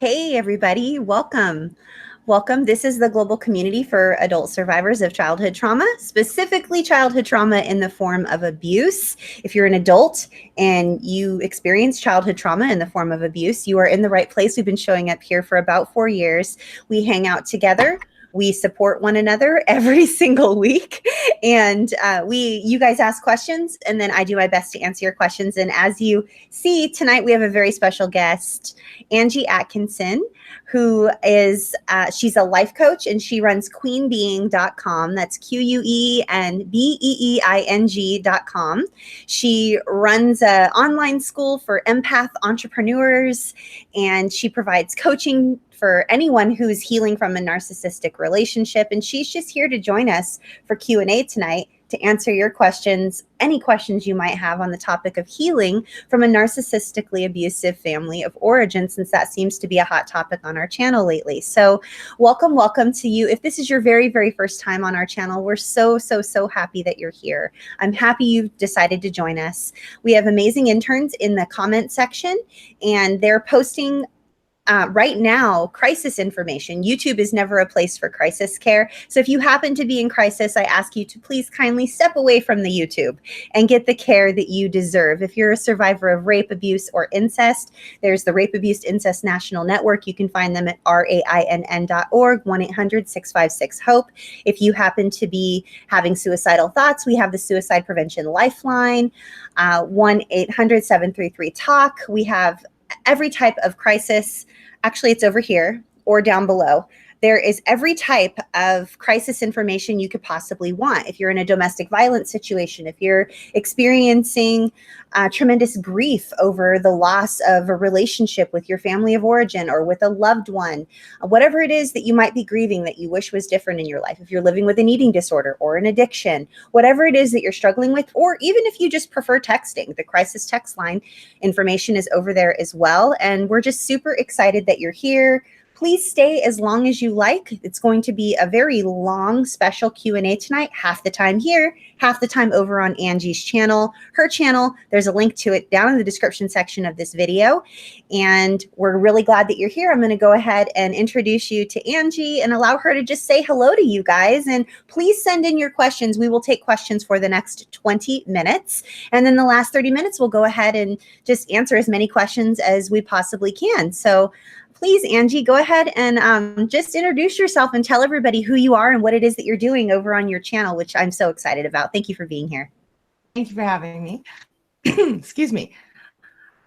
Hey, everybody, welcome. Welcome. This is the global community for adult survivors of childhood trauma, specifically childhood trauma in the form of abuse. If you're an adult and you experience childhood trauma in the form of abuse, you are in the right place. We've been showing up here for about 4 years. We hang out together. We support one another every single week, and you guys ask questions, and then I do my best to answer your questions. And as you see tonight, we have a very special guest, Angie Atkinson, who is she's a life coach, and she runs queenbeing.com. That's QUE and BEEING.com. She runs an online school for empath entrepreneurs, and she provides coaching for anyone who's healing from a narcissistic relationship. And she's just here to join us for Q&A tonight to answer your questions, any questions you might have on the topic of healing from a narcissistically abusive family of origin, since that seems to be a hot topic on our channel lately. So welcome to you. If this is your very, very first time on our channel, we're so happy that you're here. I'm happy you've decided to join us. We have amazing interns in the comment section, and they're posting right now crisis information. YouTube is never a place for crisis care. So if you happen to be in crisis, I ask you to please kindly step away from the YouTube and get the care that you deserve. If you're a survivor of rape, abuse, or incest, there's the Rape, Abuse, Incest National Network. You can find them at RAINN.org, 1-800-656-HOPE. If you happen to be having suicidal thoughts, we have the Suicide Prevention Lifeline, 1-800-733-TALK. We have every type of crisis. Actually, it's over here or down below. There is every type of crisis information you could possibly want. If you're in a domestic violence situation, if you're experiencing tremendous grief over the loss of a relationship with your family of origin or with a loved one, whatever it is that you might be grieving that you wish was different in your life, if you're living with an eating disorder or an addiction, whatever it is that you're struggling with, or even if you just prefer texting, the crisis text line information is over there as well. And we're just super excited that you're here. Please stay as long as you like. It's going to be a very long special Q&A tonight, half the time here, half the time over on Angie's channel. Her channel, there's a link to it down in the description section of this video. And we're really glad that you're here. I'm going to go ahead and introduce you to Angie and allow her to just say hello to you guys. And please send in your questions. We will take questions for the next 20 minutes. And then the last 30 minutes, we'll go ahead and just answer as many questions as we possibly can. So please, Angie, go ahead and just introduce yourself and tell everybody who you are and what it is that you're doing over on your channel, which I'm so excited about. Thank you for being here. Thank you for having me. Excuse me.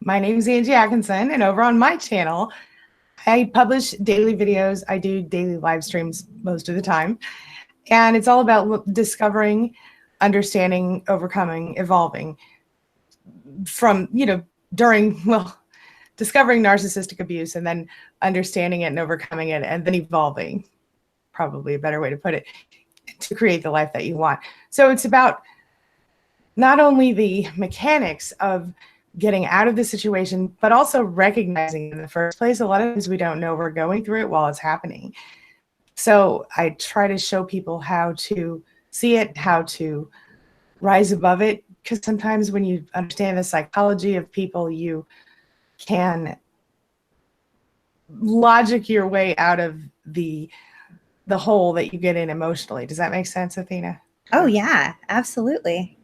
My name is Angie Atkinson, and over on my channel, I publish daily videos. I do daily live streams most of the time, and it's all about discovering, understanding, overcoming, evolving from, discovering narcissistic abuse and then understanding it and overcoming it and then evolving, probably a better way to put it, to create the life that you want. So it's about not only the mechanics of getting out of the situation, but also recognizing in the first place, a lot of times we don't know we're going through it while it's happening. So I try to show people how to see it, how to rise above it, because sometimes when you understand the psychology of people, you can logic your way out of the hole that you get in emotionally. Does that make sense, Athena? Oh yeah, absolutely.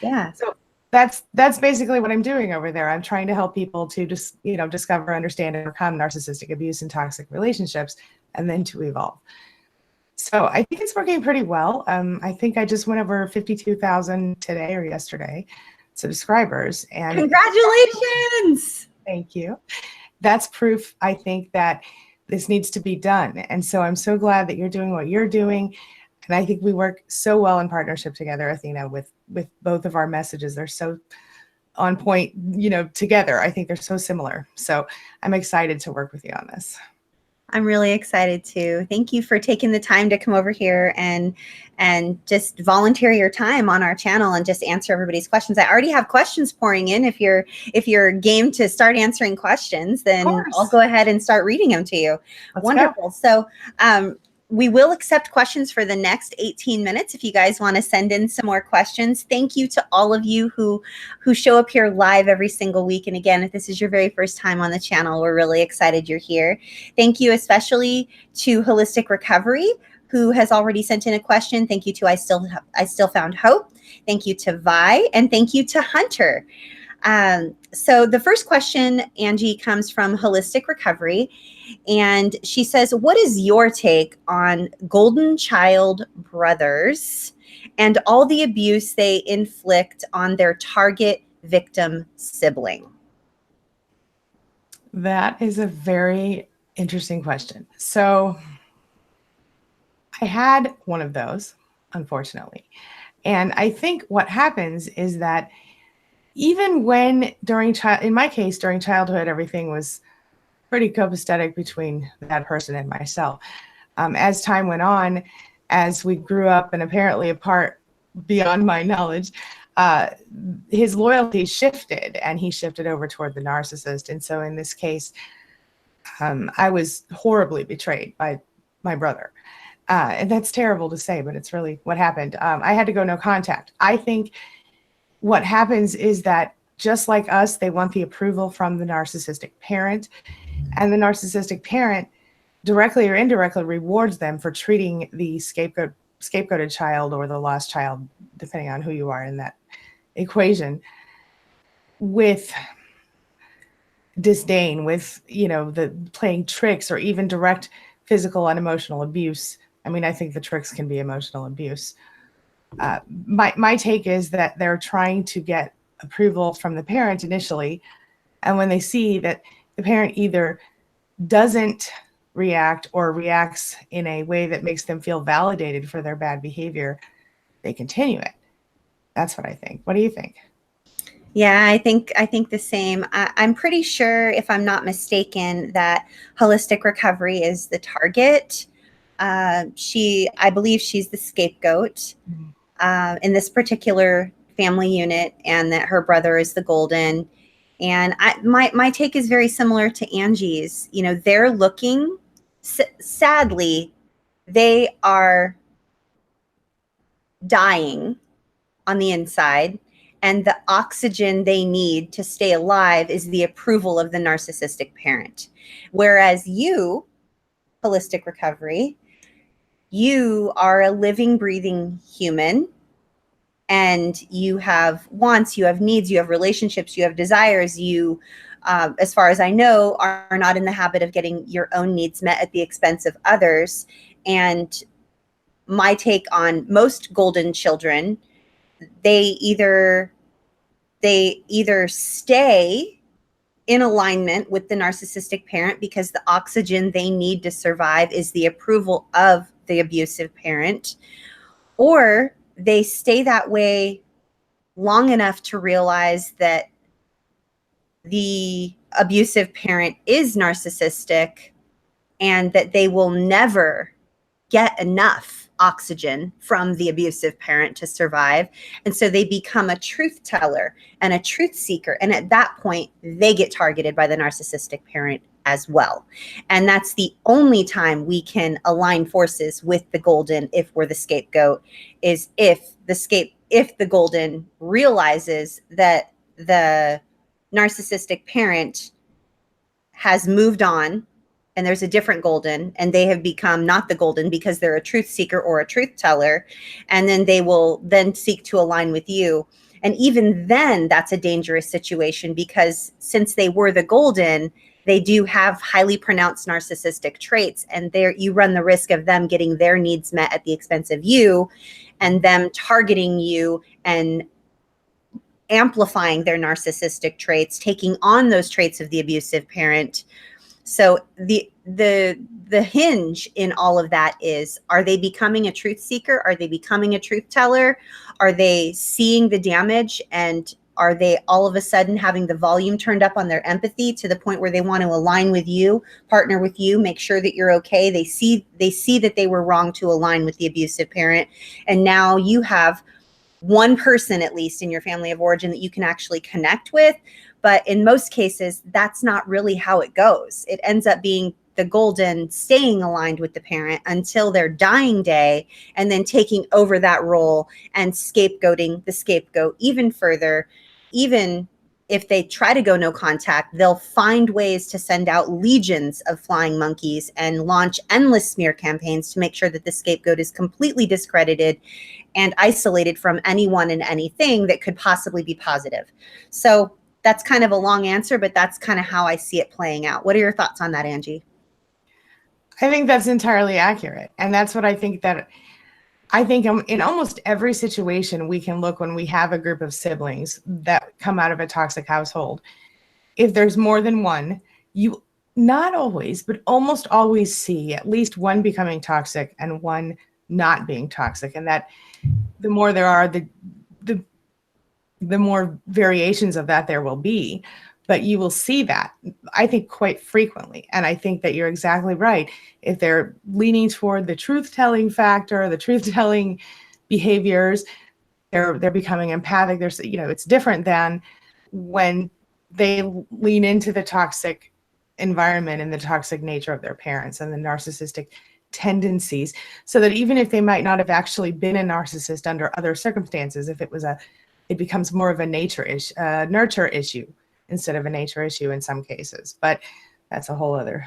Yeah. So that's basically what I'm doing over there. I'm trying to help people to just, discover, understand, and overcome narcissistic abuse and toxic relationships, and then to evolve. So I think it's working pretty well. I think I just went over 52,000 today or yesterday subscribers. And congratulations! Thank you. That's proof, I think, that this needs to be done. And so I'm so glad that you're doing what you're doing. And I think we work so well in partnership together, Athena, with both of our messages. They're so on point, together. I think they're so similar. So I'm excited to work with you on this. I'm really excited too. Thank you for taking the time to come over here and just volunteer your time on our channel and just answer everybody's questions. I already have questions pouring in. If you're game to start answering questions, then I'll go ahead and start reading them to you. Let's Wonderful. go. So we will accept questions for the next 18 minutes if you guys want to send in some more questions. Thank you to all of you who show up here live every single week. And again, if this is your very first time on the channel, we're really excited you're here. Thank you especially to Holistic Recovery, who has already sent in a question. Thank you to I Still Found Hope. Thank you to Vi, and thank you to Hunter. So the first question, Angie, comes from Holistic Recovery, and she says, what is your take on golden child brothers and all the abuse they inflict on their target victim sibling? That is a very interesting question. So I had one of those, unfortunately. And I think what happens is that even when in my case, during childhood, everything was pretty copacetic between that person and myself. As time went on, as we grew up and apparently apart beyond my knowledge, his loyalty shifted, and he shifted over toward the narcissist. And so in this case, I was horribly betrayed by my brother. And that's terrible to say, but it's really what happened. I had to go no contact. I think what happens is that just like us, they want the approval from the narcissistic parent, and the narcissistic parent directly or indirectly rewards them for treating the scapegoated child or the lost child, depending on who you are in that equation, with disdain, with, the playing tricks, or even direct physical and emotional abuse. I mean, I think the tricks can be emotional abuse. My take is that they're trying to get approval from the parent initially, and when they see that the parent either doesn't react or reacts in a way that makes them feel validated for their bad behavior, they continue it. That's what I think. What do you think? Yeah, I think the same. I'm pretty sure, if I'm not mistaken, that Holistic Recovery is the target. I believe she's the scapegoat in this particular family unit, and that her brother is the golden. And my take is very similar to Angie's. They're looking, sadly, they are dying on the inside, and the oxygen they need to stay alive is the approval of the narcissistic parent. Whereas you, Holistic Recovery, you are a living, breathing human, and you have wants, you have needs, you have relationships, you have desires. You, as far as I know, are not in the habit of getting your own needs met at the expense of others. And my take on most golden children, they either stay in alignment with the narcissistic parent because the oxygen they need to survive is the approval of the abusive parent, or they stay that way long enough to realize that the abusive parent is narcissistic and that they will never get enough oxygen from the abusive parent to survive. And so they become a truth teller and a truth seeker. And at that point, they get targeted by the narcissistic parent as well. And that's the only time we can align forces with the golden, if we're the scapegoat, is if the golden realizes that the narcissistic parent has moved on and there's a different golden, and they have become not the golden because they're a truth seeker or a truth teller, and then they will then seek to align with you. And even then, that's a dangerous situation, because since they were the golden, they do have highly pronounced narcissistic traits, and there you run the risk of them getting their needs met at the expense of you, and them targeting you and amplifying their narcissistic traits, taking on those traits of the abusive parent. So the hinge in all of that is, are they becoming a truth seeker? Are they becoming a truth teller? Are they seeing the damage, and are they all of a sudden having the volume turned up on their empathy to the point where they want to align with you, partner with you, make sure that you're okay? They see that they were wrong to align with the abusive parent, and now you have one person, at least in your family of origin, that you can actually connect with. But in most cases, that's not really how it goes. It ends up being the golden staying aligned with the parent until their dying day, and then taking over that role and scapegoating the scapegoat even further. Even if they try to go no contact, they'll find ways to send out legions of flying monkeys and launch endless smear campaigns to make sure that the scapegoat is completely discredited and isolated from anyone and anything that could possibly be positive. So that's kind of a long answer, but that's kind of how I see it playing out. What are your thoughts on that, Angie? I think that's entirely accurate. And that's what I think in almost every situation we can look when we have a group of siblings that come out of a toxic household. If there's more than one, you not always, but almost always see at least one becoming toxic and one not being toxic. And that the more there are, the more variations of that there will be. But you will see that, I think, quite frequently. And I think that you're exactly right. If they're leaning toward the truth-telling factor, the truth-telling behaviors, they're becoming empathic. There's, it's different than when they lean into the toxic environment and the toxic nature of their parents and the narcissistic tendencies. So that even if they might not have actually been a narcissist under other circumstances, if it becomes more of a nurture issue instead of a nature issue in some cases. But that's a whole other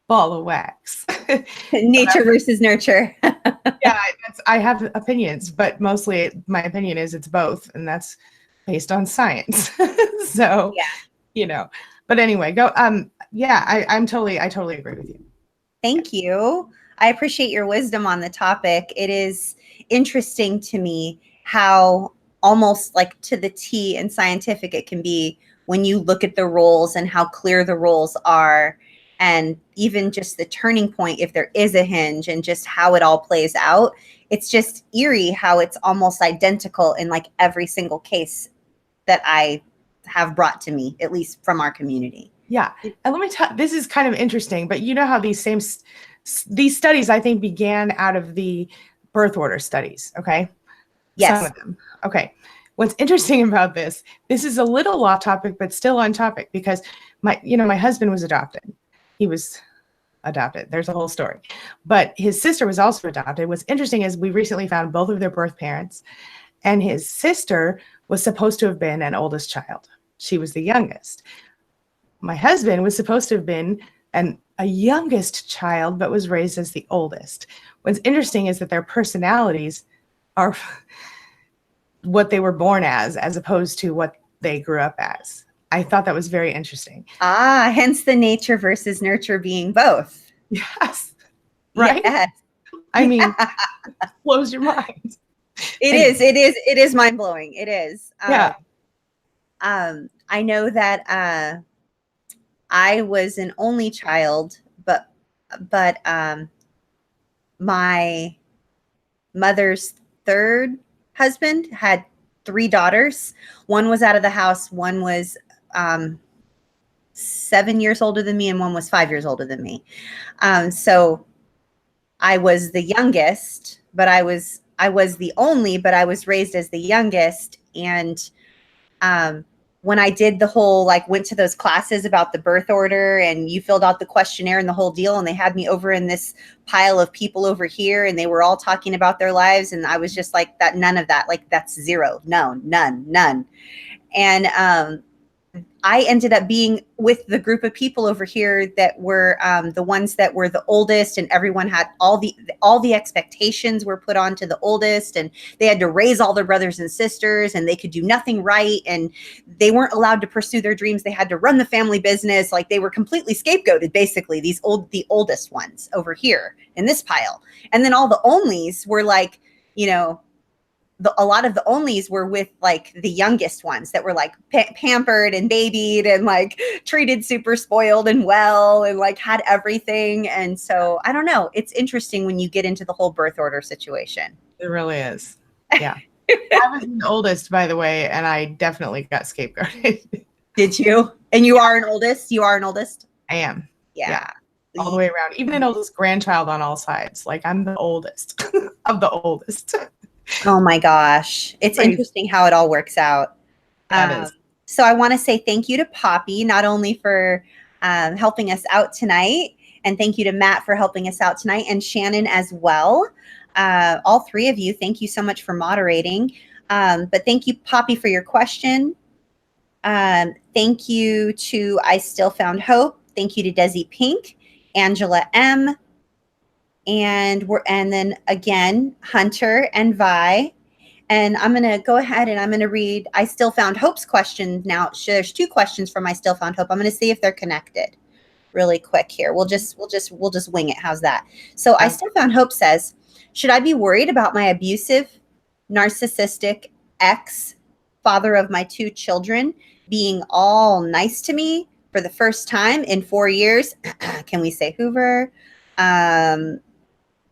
ball of wax. Nature versus nurture. Yeah, I have opinions, but mostly my opinion is it's both, and that's based on science. So, yeah. But anyway, go. I totally agree with you. Thank you. I appreciate your wisdom on the topic. It is interesting to me how almost like to the T and scientific it can be when you look at the roles and how clear the roles are, and even just the turning point, if there is a hinge, and just how it all plays out. It's just eerie how it's almost identical in like every single case that I have brought to me, at least from our community. Yeah. And let me tell you, this is kind of interesting, but you know how these studies, I think, began out of the birth order studies. Okay. Yes. Some of them. Okay. What's interesting about this is a little off topic, but still on topic, because my husband was adopted. He was adopted. There's a whole story, but his sister was also adopted. What's interesting is we recently found both of their birth parents, and his sister was supposed to have been an oldest child. She was the youngest. My husband was supposed to have been a youngest child, but was raised as the oldest. What's interesting is that their personalities are what they were born as opposed to what they grew up as. I thought that was very interesting. Hence the nature versus nurture being both. Yes. Right? Yes. I mean, blows your mind. It is mind-blowing. It is. Yeah. I know that I was an only child, but my mother's third husband had 3 daughters. One was out of the house. One was 7 years older than me, and one was 5 years older than me. So I was the youngest, but I was the only, but I was raised as the youngest. And when I did the whole, went to those classes about the birth order, and you filled out the questionnaire and the whole deal, and they had me over in this pile of people over here, and they were all talking about their lives. And I was just like, that, none of that, that's zero, no, none. And I ended up being with the group of people over here that were the ones that were the oldest, and everyone had all the expectations were put on to the oldest, and they had to raise all their brothers and sisters, and they could do nothing right, and they weren't allowed to pursue their dreams. They had to run the family business. They were completely scapegoated, basically, the oldest ones over here in this pile. And then all the onlys were a lot of the onlys were with the youngest ones that were pampered and babied and treated super spoiled and well, and had everything. And so I don't know. It's interesting when you get into the whole birth order situation. It really is. Yeah. I was the oldest, by the way, and I definitely got scapegoated. Did you? And you are an oldest? You are an oldest? I am. Yeah. All the way around. Even an oldest grandchild on all sides. I'm the oldest of the oldest. Oh my gosh. It's interesting how it all works out. So I want to say thank you to Poppy, not only for helping us out tonight And thank you to Matt for helping us out tonight, and Shannon as well. All three of you, thank you so much for moderating. But thank you, Poppy, for your question. Thank you to I Still Found Hope. Thank you to Desi Pink, Angela M, and then again Hunter and Vi. And I'm going to go ahead and I'm going to read I Still Found Hope's question now. There's two questions from I Still Found Hope. I'm going to see if they're connected really quick here. We'll just wing it. How's that? So I Still Found Hope says, should I be worried about my abusive, narcissistic ex, father of my two children, being all nice to me for the first time in 4 years? Can we say Hoover?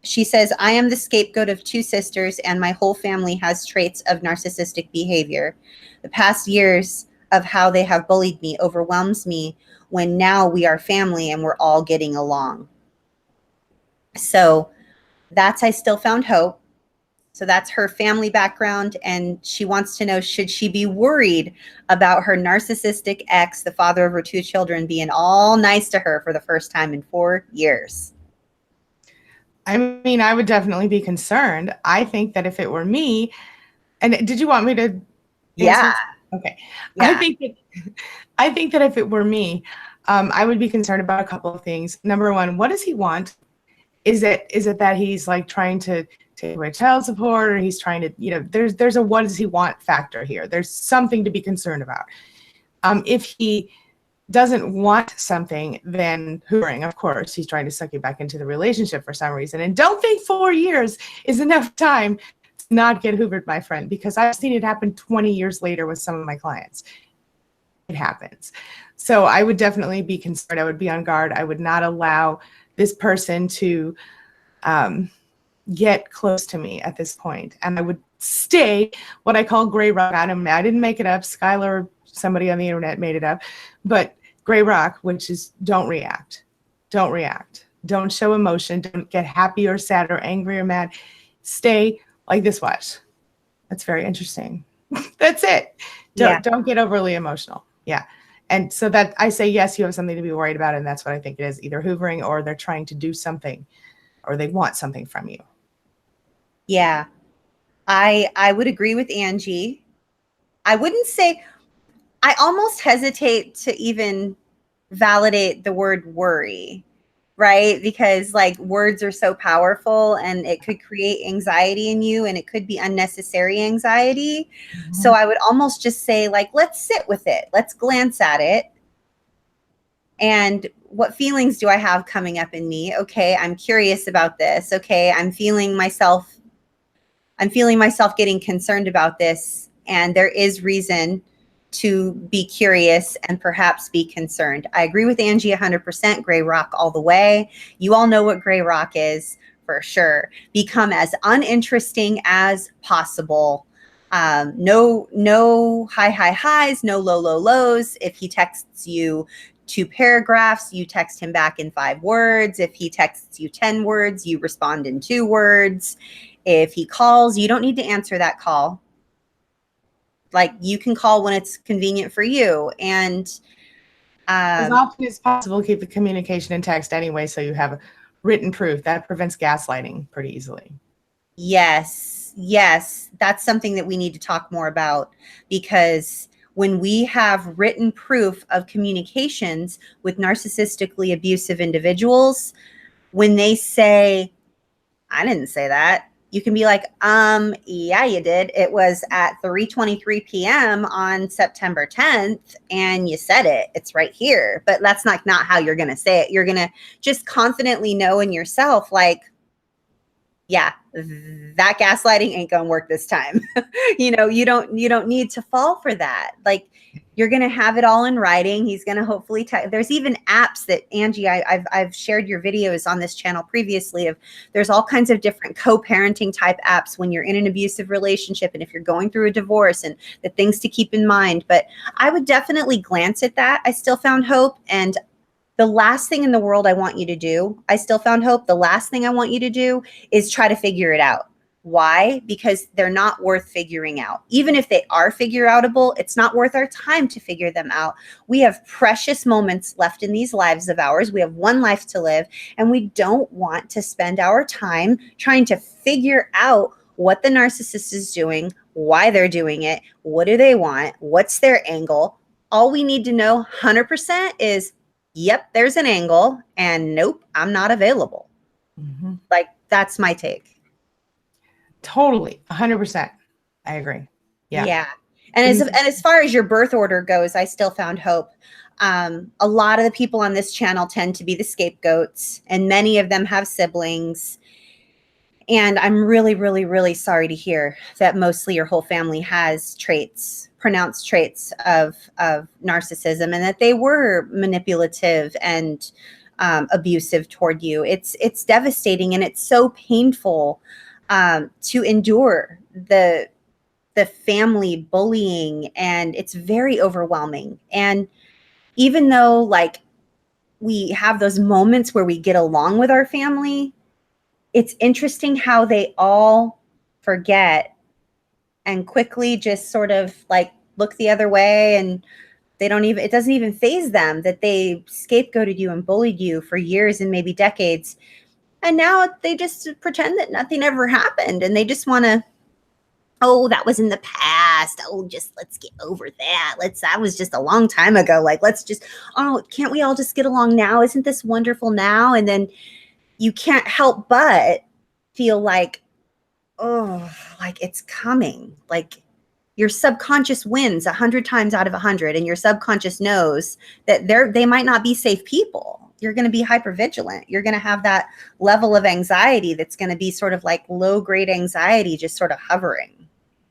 She says, I am the scapegoat of two sisters, and my whole family has traits of narcissistic behavior. The past years of how they have bullied me overwhelms me when now we are family and we're all getting along. So that's I Still Found Hope. So that's her family background, and she wants to know, should she be worried about her narcissistic ex, the father of her two children, being all nice to her for the first time in 4 years? I mean, I would definitely be concerned. I think that if it were me, and did you want me to answer? Yeah. Okay. Yeah. I think that if it were me, I would be concerned about a couple of things. Number one, what does he want? Is it that he's like trying to take away child support, or he's trying to, you know, there's a what does he want factor here. There's something to be concerned about. If he doesn't want something, then hoovering, of course, he's trying to suck you back into the relationship for some reason. And don't think 4 years is enough time to not get hoovered, my friend, because I've seen it happen 20 years later with some of my clients. It happens. So I would definitely be concerned. I would be on guard. I would not allow this person to get close to me at this point. And I would stay what I call gray rock. I didn't make it up. Skylar, somebody on the internet made it up. But gray rock, which is don't react. Don't react. Don't show emotion. Don't get happy or sad or angry or mad. Stay like this. Watch. That's very interesting. That's it. Don't get overly emotional. Yeah. And so that I say, yes, you have something to be worried about. And that's what I think it is. Either hoovering, or they're trying to do something, or they want something from you. Yeah. I would agree with Angie. I wouldn't say, I almost hesitate to even validate the word worry, right? Because like words are so powerful, and it could create anxiety in you, and it could be unnecessary anxiety. Mm-hmm. So I would almost just say, like, let's sit with it. Let's glance at it. And what feelings do I have coming up in me? Okay, I'm curious about this. Okay, I'm feeling myself getting concerned about this, and there is reason to be curious and perhaps be concerned. I agree with Angie 100%, gray rock all the way. You all know what gray rock is for sure. Become as uninteresting as possible. No high highs, no low lows. If he texts you 2 paragraphs, you text him back in 5 words. If he texts you 10 words, you respond in 2 words. If he calls, you don't need to answer that call. Like, you can call when it's convenient for you. And as often as possible, keep the communication in text anyway, so you have written proof. That prevents gaslighting pretty easily. Yes. That's something that we need to talk more about, because when we have written proof of communications with narcissistically abusive individuals, when they say, I didn't say that, you can be like, yeah, you did. It was at 3:23 p.m. on September 10th, and you said it. It's right here. But that's not how you're going to say it. You're going to just confidently know in yourself, like, yeah, that gaslighting ain't going to work this time. You don't need to fall for that. Like, you're going to have it all in writing. He's going to hopefully there's even apps that, Angie, I've shared your videos on this channel previously of, there's all kinds of different co-parenting type apps when you're in an abusive relationship, and if you're going through a divorce, and the things to keep in mind. But I would definitely glance at that. I Still Found Hope. And the last thing in the world I want you to do, I Still Found Hope, the last thing I want you to do is try to figure it out Why? Because they're not worth figuring out. Even if they are figure outable, it's not worth our time to figure them out. We have precious moments left in these lives of ours. We have one life to live, and we don't want to spend our time trying to figure out what the narcissist is doing, why they're doing it, what do they want, what's their angle. All we need to know 100% is, yep, there's an angle, and nope, I'm not available. Mm-hmm. Like, that's my take. Totally. 100%. I agree. Yeah. Yeah. And as far as your birth order goes, I still found hope. A lot of the people on this channel tend to be the scapegoats, and many of them have siblings. And I'm really, really, really sorry to hear that mostly your whole family has pronounced traits of narcissism, and that they were manipulative and abusive toward you. It's devastating, and it's so painful to endure the family bullying, and it's very overwhelming. And even though, like, we have those moments where we get along with our family, it's interesting how they all forget and quickly just sort of like look the other way, and it doesn't even faze them that they scapegoated you and bullied you for years and maybe decades. And now they just pretend that nothing ever happened, and they just want to, oh, that was in the past. Oh, just let's get over that. That was just a long time ago. Like, oh, can't we all just get along now? Isn't this wonderful now? And then you can't help but feel like, oh, like it's coming. Like, your subconscious wins 100 times out of 100, and your subconscious knows that they might not be safe people. You're going to be hypervigilant. You're going to have that level of anxiety that's going to be sort of like low grade anxiety, just sort of hovering.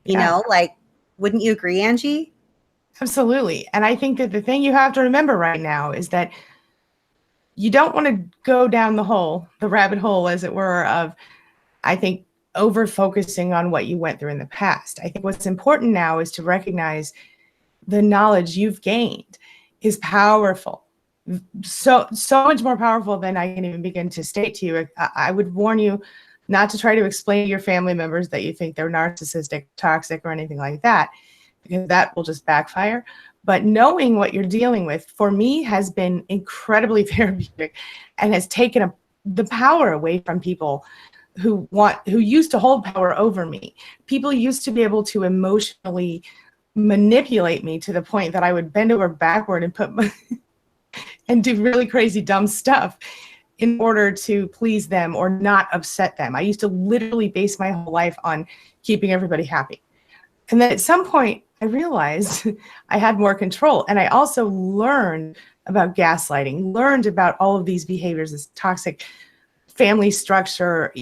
You know, like, wouldn't you agree, Angie? Absolutely. And I think that the thing you have to remember right now is that you don't want to go down the rabbit hole, as it were, of, I think, over focusing on what you went through in the past. I think what's important now is to recognize the knowledge you've gained is powerful. So much more powerful than I can even begin to state to you. I would warn you not to try to explain to your family members that you think they're narcissistic, toxic, or anything like that, because that will just backfire. But knowing what you're dealing with, for me, has been incredibly therapeutic and has taken the power away from people who used to hold power over me. People used to be able to emotionally manipulate me to the point that I would bend over backward and and do really crazy, dumb stuff in order to please them or not upset them. I used to literally base my whole life on keeping everybody happy. And then at some point, I realized I had more control. And I also learned about gaslighting, learned about all of these behaviors, this toxic family structure,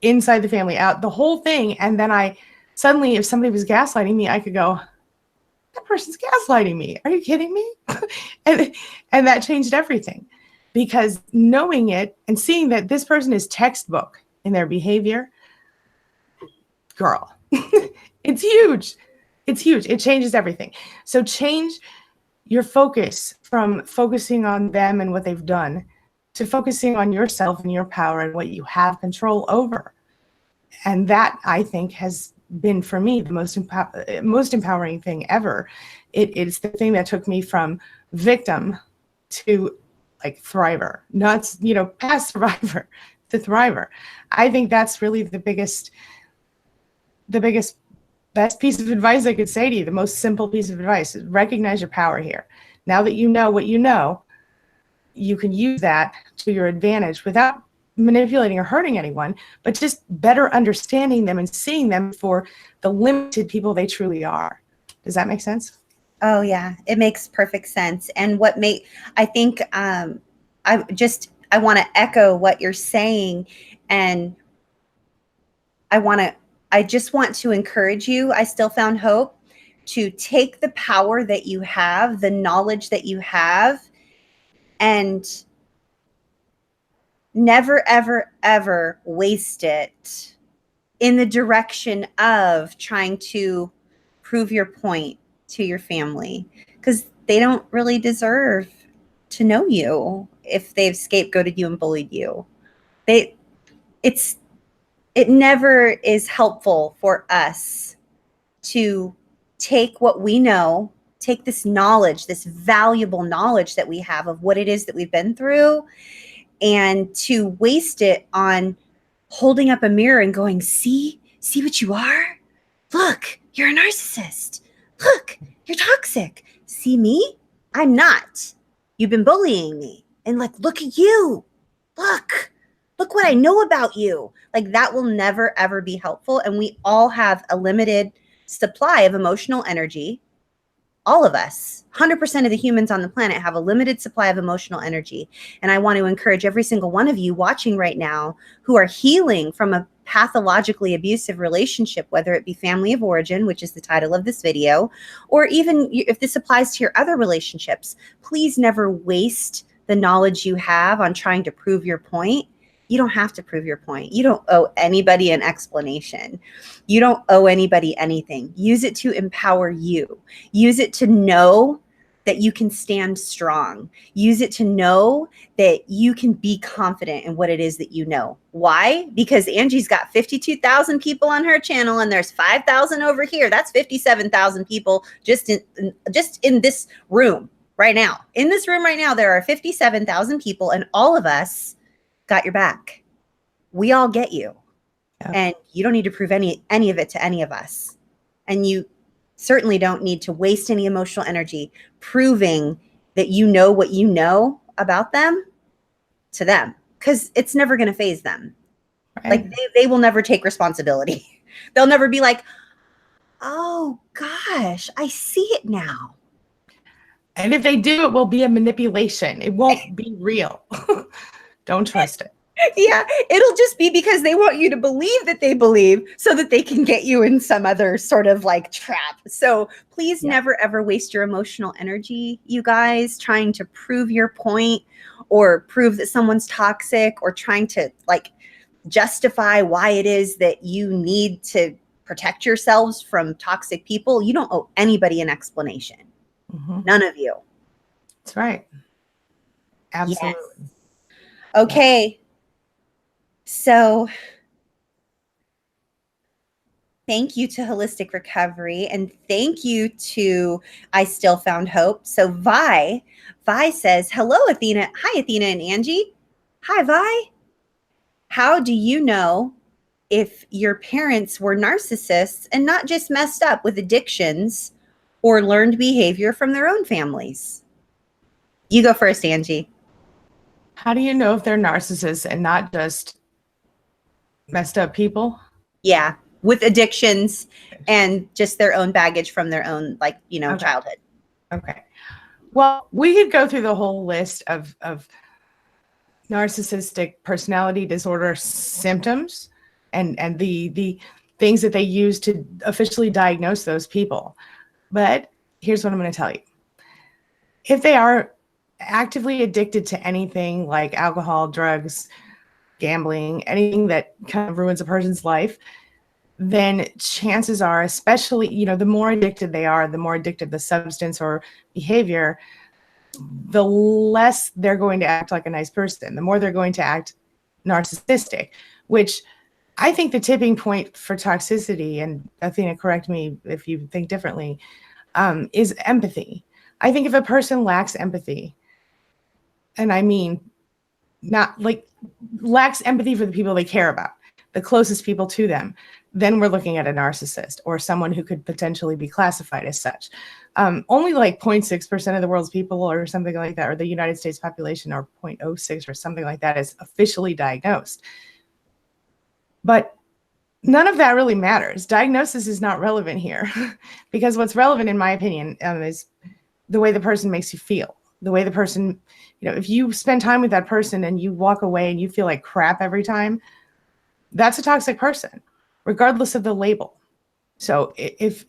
inside the family, out, the whole thing. And then I suddenly, if somebody was gaslighting me, I could go, that person's gaslighting me. Are you kidding me? and that changed everything, because knowing it and seeing that this person is textbook in their behavior, girl, it's huge. It's huge. It changes everything. So change your focus from focusing on them and what they've done to focusing on yourself and your power and what you have control over. And that, I think, has been, for me, the most empowering thing ever. It's the thing that took me from victim to like thriver, not, past survivor to thriver. I think that's really the biggest, best piece of advice I could say to you. The most simple piece of advice is recognize your power here. Now that you know what you know, you can use that to your advantage without manipulating or hurting anyone, but just better understanding them and seeing them for the limited people they truly are. Does that make sense? Oh yeah, it makes perfect sense. And I think I want to echo what you're saying, and I just want to encourage you. I still found hope to take the power that you have, the knowledge that you have, and never, ever, ever waste it in the direction of trying to prove your point to your family, because they don't really deserve to know you if they've scapegoated you and bullied you. It's It never is helpful for us to take what we know, take this knowledge, this valuable knowledge that we have of what it is that we've been through, and to waste it on holding up a mirror and going, see what you are? Look, you're a narcissist. Look, you're toxic. See me? I'm not. You've been bullying me. And like, look at you. Look what I know about you. Like, that will never, ever be helpful. And we all have a limited supply of emotional energy. All of us, 100% of the humans on the planet have a limited supply of emotional energy. And I want to encourage every single one of you watching right now who are healing from a pathologically abusive relationship, whether it be family of origin, which is the title of this video, or even if this applies to your other relationships, please never waste the knowledge you have on trying to prove your point. You don't have to prove your point. You don't owe anybody an explanation. You don't owe anybody anything. Use it to empower you. Use it to know that you can stand strong. Use it to know that you can be confident in what it is that you know. Why? Because Angie's got 52,000 people on her channel and there's 5,000 over here. That's 57,000 people just in this room right now. In this room right now, there are 57,000 people, and all of us got your back. We all get you. Yep. And you don't need to prove any of it to any of us. And you certainly don't need to waste any emotional energy proving that you know what you know about them to them, because it's never going to faze them. Right. Like they will never take responsibility. They'll never be like, oh gosh, I see it now. And if they do, it will be a manipulation. It won't be real. Don't trust it. Yeah, it'll just be because they want you to believe that they believe so that they can get you in some other sort of like trap. So please never, ever waste your emotional energy, you guys, trying to prove your point or prove that someone's toxic or trying to like justify why it is that you need to protect yourselves from toxic people. You don't owe anybody an explanation. Mm-hmm. None of you. That's right. Absolutely. Yes. Okay. Yeah. So thank you to Holistic Recovery, and thank you to I Still Found Hope. So Vi says, hello, Athena. Hi, Athena and Angie. Hi, Vi. How do you know if your parents were narcissists and not just messed up with addictions or learned behavior from their own families? You go first, Angie. How do you know if they're narcissists and not just messed up people? Yeah, with addictions and just their own baggage from their own, like, childhood. Okay. Well, we could go through the whole list of narcissistic personality disorder symptoms and the things that they use to officially diagnose those people. But here's what I'm going to tell you. If they are actively addicted to anything like alcohol, drugs, gambling, anything that kind of ruins a person's life, then chances are, especially, the more addicted they are, the more addicted the substance or behavior, the less they're going to act like a nice person, the more they're going to act narcissistic, which I think the tipping point for toxicity, and Athena, correct me if you think differently, is empathy. I think if a person lacks empathy, and I mean not like lacks empathy for the people they care about, the closest people to them, then we're looking at a narcissist or someone who could potentially be classified as such. Only like 0.6% of the world's people or something like that, or the United States population, or 0.06 or something like that, is officially diagnosed. But none of that really matters. Diagnosis is not relevant here because what's relevant, in my opinion, is the way the person makes you feel. The way the person, if you spend time with that person and you walk away and you feel like crap every time, that's a toxic person, regardless of the label. So if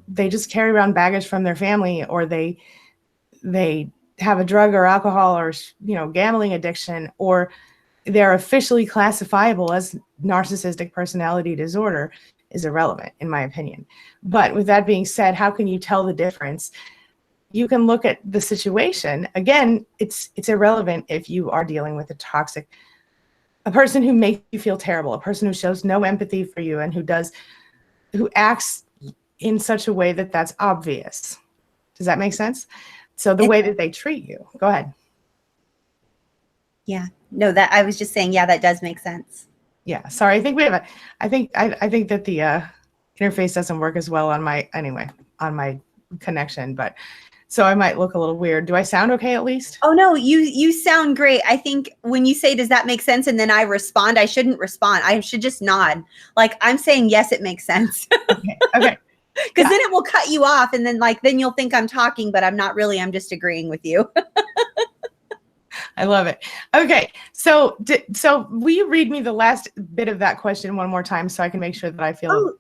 they just carry around baggage from their family, or they have a drug or alcohol or gambling addiction, or they're officially classifiable as narcissistic personality disorder, is irrelevant, in my opinion. But with that being said, how can you tell the difference? You can look at the situation. Again, it's irrelevant if you are dealing with a toxic A person who makes you feel terrible, a person who shows no empathy for you, and who acts in such a way that that's obvious. Does that make sense? So the way that they treat you. Go ahead. Yeah. No, that I was just saying, yeah, that does make sense. Yeah. Sorry. I think we have I think that the interface doesn't work as well on my connection, but so I might look a little weird. Do I sound okay at least? Oh no, you sound great. I think when you say, does that make sense? And then I respond, I shouldn't respond. I should just nod. Like I'm saying, yes, it makes sense. Okay. Okay. Because then it will cut you off. And then you'll think I'm talking, but I'm not really, I'm just agreeing with you. I love it. Okay. So will you read me the last bit of that question one more time so I can make sure that I feel Oh,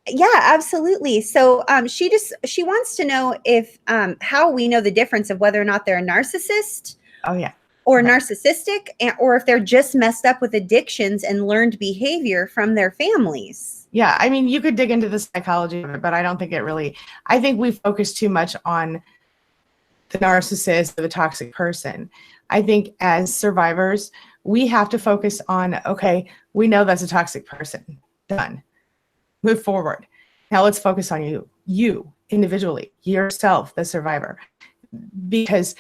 yeah, absolutely. So she wants to know if how we know the difference of whether or not they're a narcissist. Oh yeah. Or narcissistic, or if they're just messed up with addictions and learned behavior from their families. Yeah, I mean, you could dig into the psychology of it, but I don't think I think we focus too much on the narcissist or the toxic person. I think as survivors, we have to focus on, okay, we know that's a toxic person. Done. Move forward. Now let's focus on you individually, yourself, the survivor. Because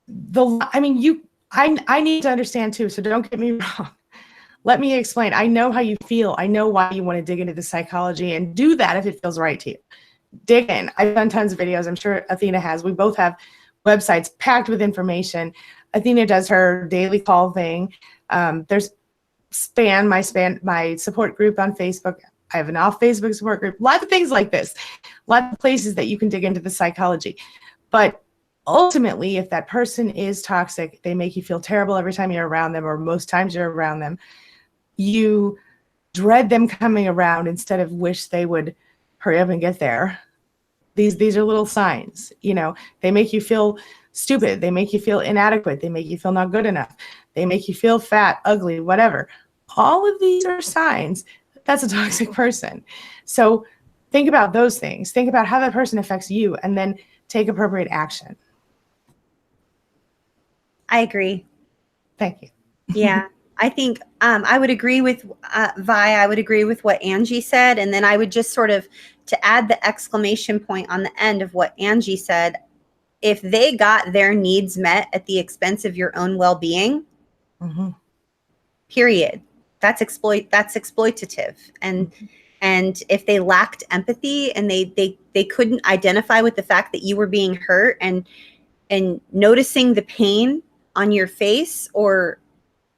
I need to understand too, so don't get me wrong. Let me explain. I know how you feel. I know why you want to dig into the psychology, and do that if it feels right to you. Dig in. I've done tons of videos. I'm sure Athena has. We both have websites packed with information. Athena does her daily call thing. There's my support group on Facebook. I have an off Facebook support group. Lots of things like this. Lots of places that you can dig into the psychology. But ultimately, if that person is toxic, they make you feel terrible every time you're around them, or most times you're around them. You dread them coming around instead of wish they would hurry up and get there. These are little signs. They make you feel stupid. They make you feel inadequate. They make you feel not good enough. They make you feel fat, ugly, whatever. All of these are signs that that's a toxic person. So think about those things. Think about how that person affects you, and then take appropriate action. I agree. Thank you. Yeah. I think I would agree with Vi. I would agree with what Angie said. And then I would just sort of, to add the exclamation point on the end of what Angie said, if they got their needs met at the expense of your own well-being, period. That's exploitative. And if they lacked empathy and they couldn't identify with the fact that you were being hurt, and noticing the pain on your face or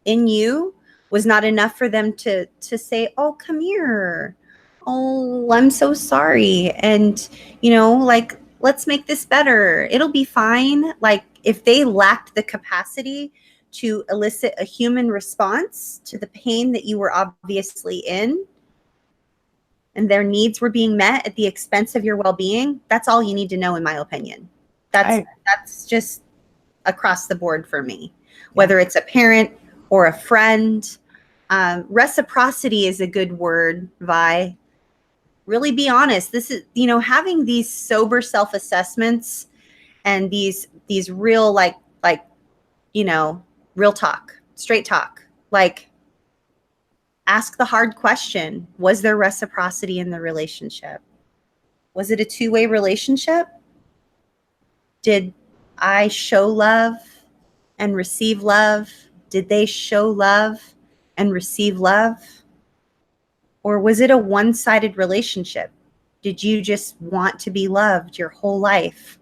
in you was not enough for them to say, oh, come here. Oh, I'm so sorry. And, like, let's make this better. It'll be fine. Like, if they lacked the capacity to elicit a human response to the pain that you were obviously in, and their needs were being met at the expense of your well-being, that's all you need to know, in my opinion. That's just across the board for me. Whether it's a parent or a friend, reciprocity is a good word, Vi. Really be honest. This is, having these sober self-assessments and these real, real talk, straight talk. Like, ask the hard question. Was there reciprocity in the relationship? Was it a two-way relationship? Did I show love and receive love? Did they show love and receive love? Or was it a one-sided relationship? Did you just want to be loved your whole life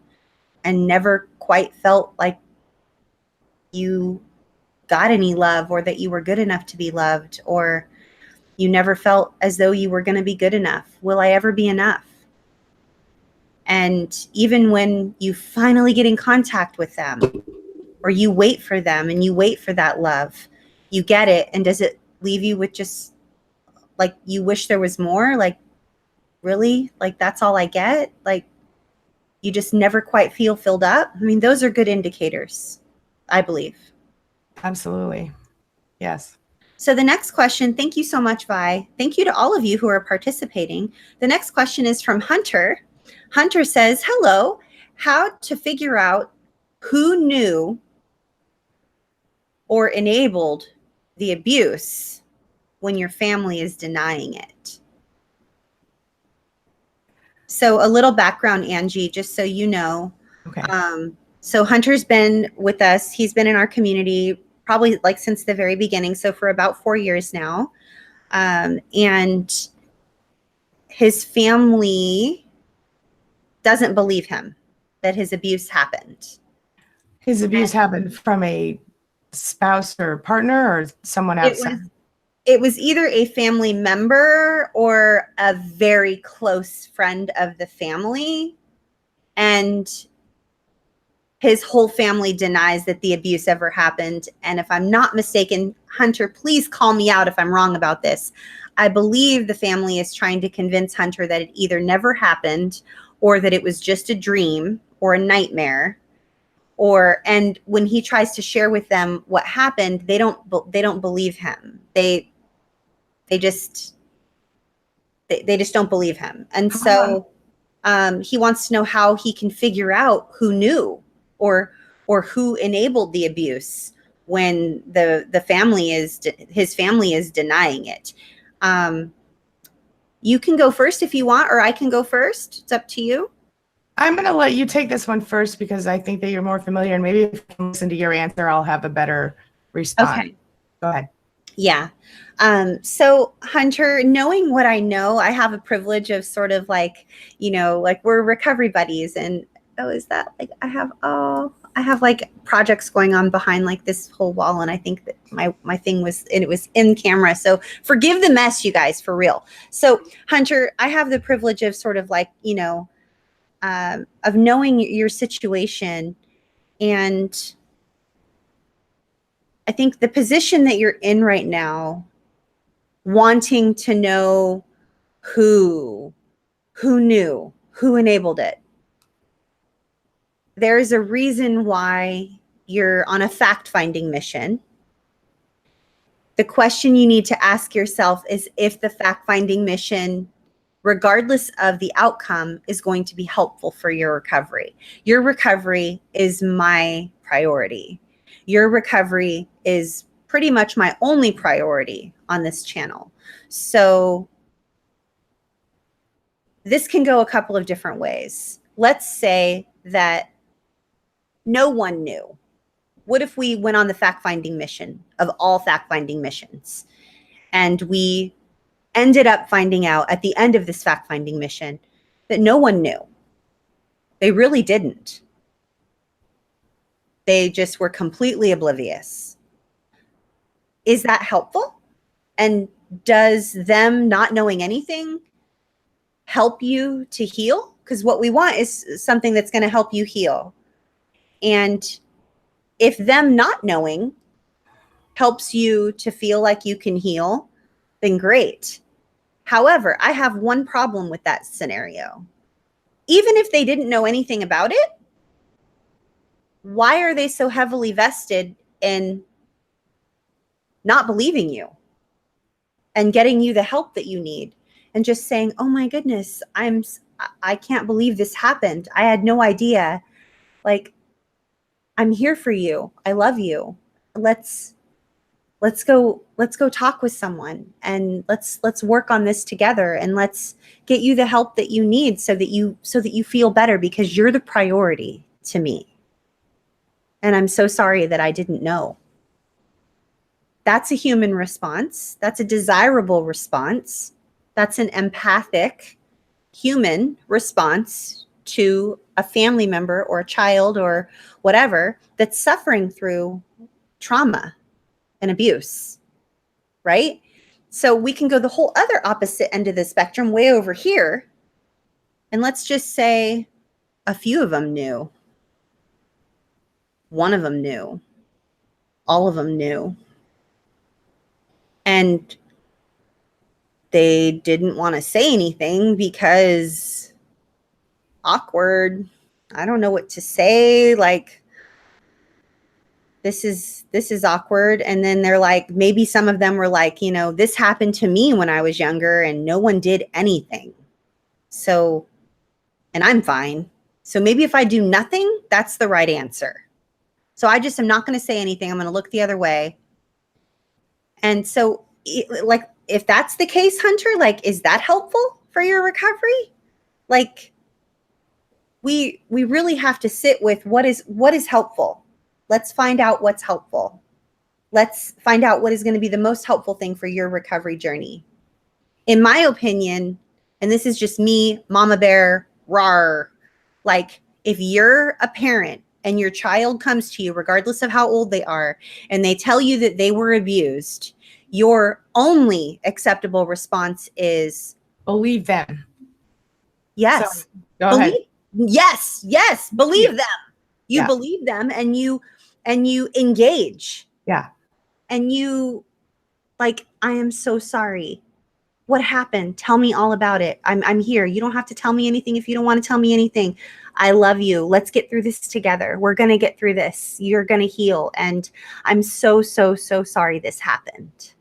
and never quite felt like you got any love, or that you were good enough to be loved, or you never felt as though you were going to be good enough? Will I ever be enough? And even when you finally get in contact with them, or you wait for them and you wait for that love, you get it. And does it leave you with just like, you wish there was more? Like, really? Like, that's all I get? Like, you just never quite feel filled up? I mean, those are good indicators, I believe. Absolutely. Yes. So the next question, thank you so much, Vi. Thank you to all of you who are participating. The next question is from Hunter. Hunter says, hello, how to figure out who knew or enabled the abuse when your family is denying it. So a little background, Angie, just so you know. Okay. So Hunter's been with us. He's been in our community probably like since the very beginning. So for about 4 years now. And his family doesn't believe him that his abuse happened. His abuse happened from a spouse or partner or someone outside? It was either a family member or a very close friend of the family. And his whole family denies that the abuse ever happened. And if I'm not mistaken, Hunter, please call me out if I'm wrong about this. I believe the family is trying to convince Hunter that it either never happened or that it was just a dream or a nightmare. And when he tries to share with them what happened, they don't believe him. They just don't believe him. And so he wants to know how he can figure out who knew or who enabled the abuse when his family is denying it. You can go first if you want, or I can go first. It's up to you. I'm going to let you take this one first because I think that you're more familiar, and maybe if I listen to your answer, I'll have a better response. Okay. Go ahead. Yeah. So Hunter, knowing what I know, I have a privilege of sort of like, like we're recovery buddies, and is that like I have like projects going on behind like this whole wall, and I think that my thing was, and it was in camera. So forgive the mess, you guys, for real. So Hunter, I have the privilege of sort of like, of knowing your situation, and I think the position that you're in right now, wanting to know who knew, who enabled it. There's a reason why you're on a fact-finding mission. The question you need to ask yourself is if the fact-finding mission, regardless of the outcome, is going to be helpful for your recovery. Your recovery is my priority. Your recovery is pretty much my only priority on this channel. So this can go a couple of different ways. Let's say that no one knew. What if we went on the fact-finding mission of all fact-finding missions, and we ended up finding out at the end of this fact-finding mission that no one knew? They really didn't. They just were completely oblivious. Is that helpful? And does them not knowing anything help you to heal? Because what we want is something that's going to help you heal. And if them not knowing helps you to feel like you can heal, then great. However, I have one problem with that scenario. Even if they didn't know anything about it, why are they so heavily vested in not believing you and getting you the help that you need and just saying, oh my goodness, I can't believe this happened. I had no idea. Like, I'm here for you. I love you. Let's go talk with someone, and let's work on this together, and let's get you the help that you need so that you feel better, because you're the priority to me. And I'm so sorry that I didn't know. That's a human response. That's a desirable response. That's an empathic human response to a family member or a child or whatever that's suffering through trauma and abuse, right? So we can go the whole other opposite end of the spectrum, way over here, and let's just say a few of them knew. One of them knew. All of them knew. And they didn't want to say anything because awkward. I don't know what to say. Like, this is awkward. And then they're like, maybe some of them were like, this happened to me when I was younger and no one did anything. So, and I'm fine. So maybe if I do nothing, that's the right answer. So I just am not going to say anything. I'm going to look the other way. And so, like, if that's the case, Hunter, like, is that helpful for your recovery? Like, we really have to sit with what is helpful. Let's find out what's helpful. Let's find out what is going to be the most helpful thing for your recovery journey. In my opinion, and this is just me, Mama Bear, rawr, like, if you're a parent and your child comes to you, regardless of how old they are, and they tell you that they were abused, your only acceptable response is Believe them. yes. So, go ahead. Yes, believe them. You Yeah. believe them, and you engage. Yeah. And you, like, I am so sorry. What happened? Tell me all about it. I'm here. You don't have to tell me anything if you don't want to tell me anything. I love you. Let's get through this together. We're going to get through this. You're going to heal. And I'm so sorry this happened.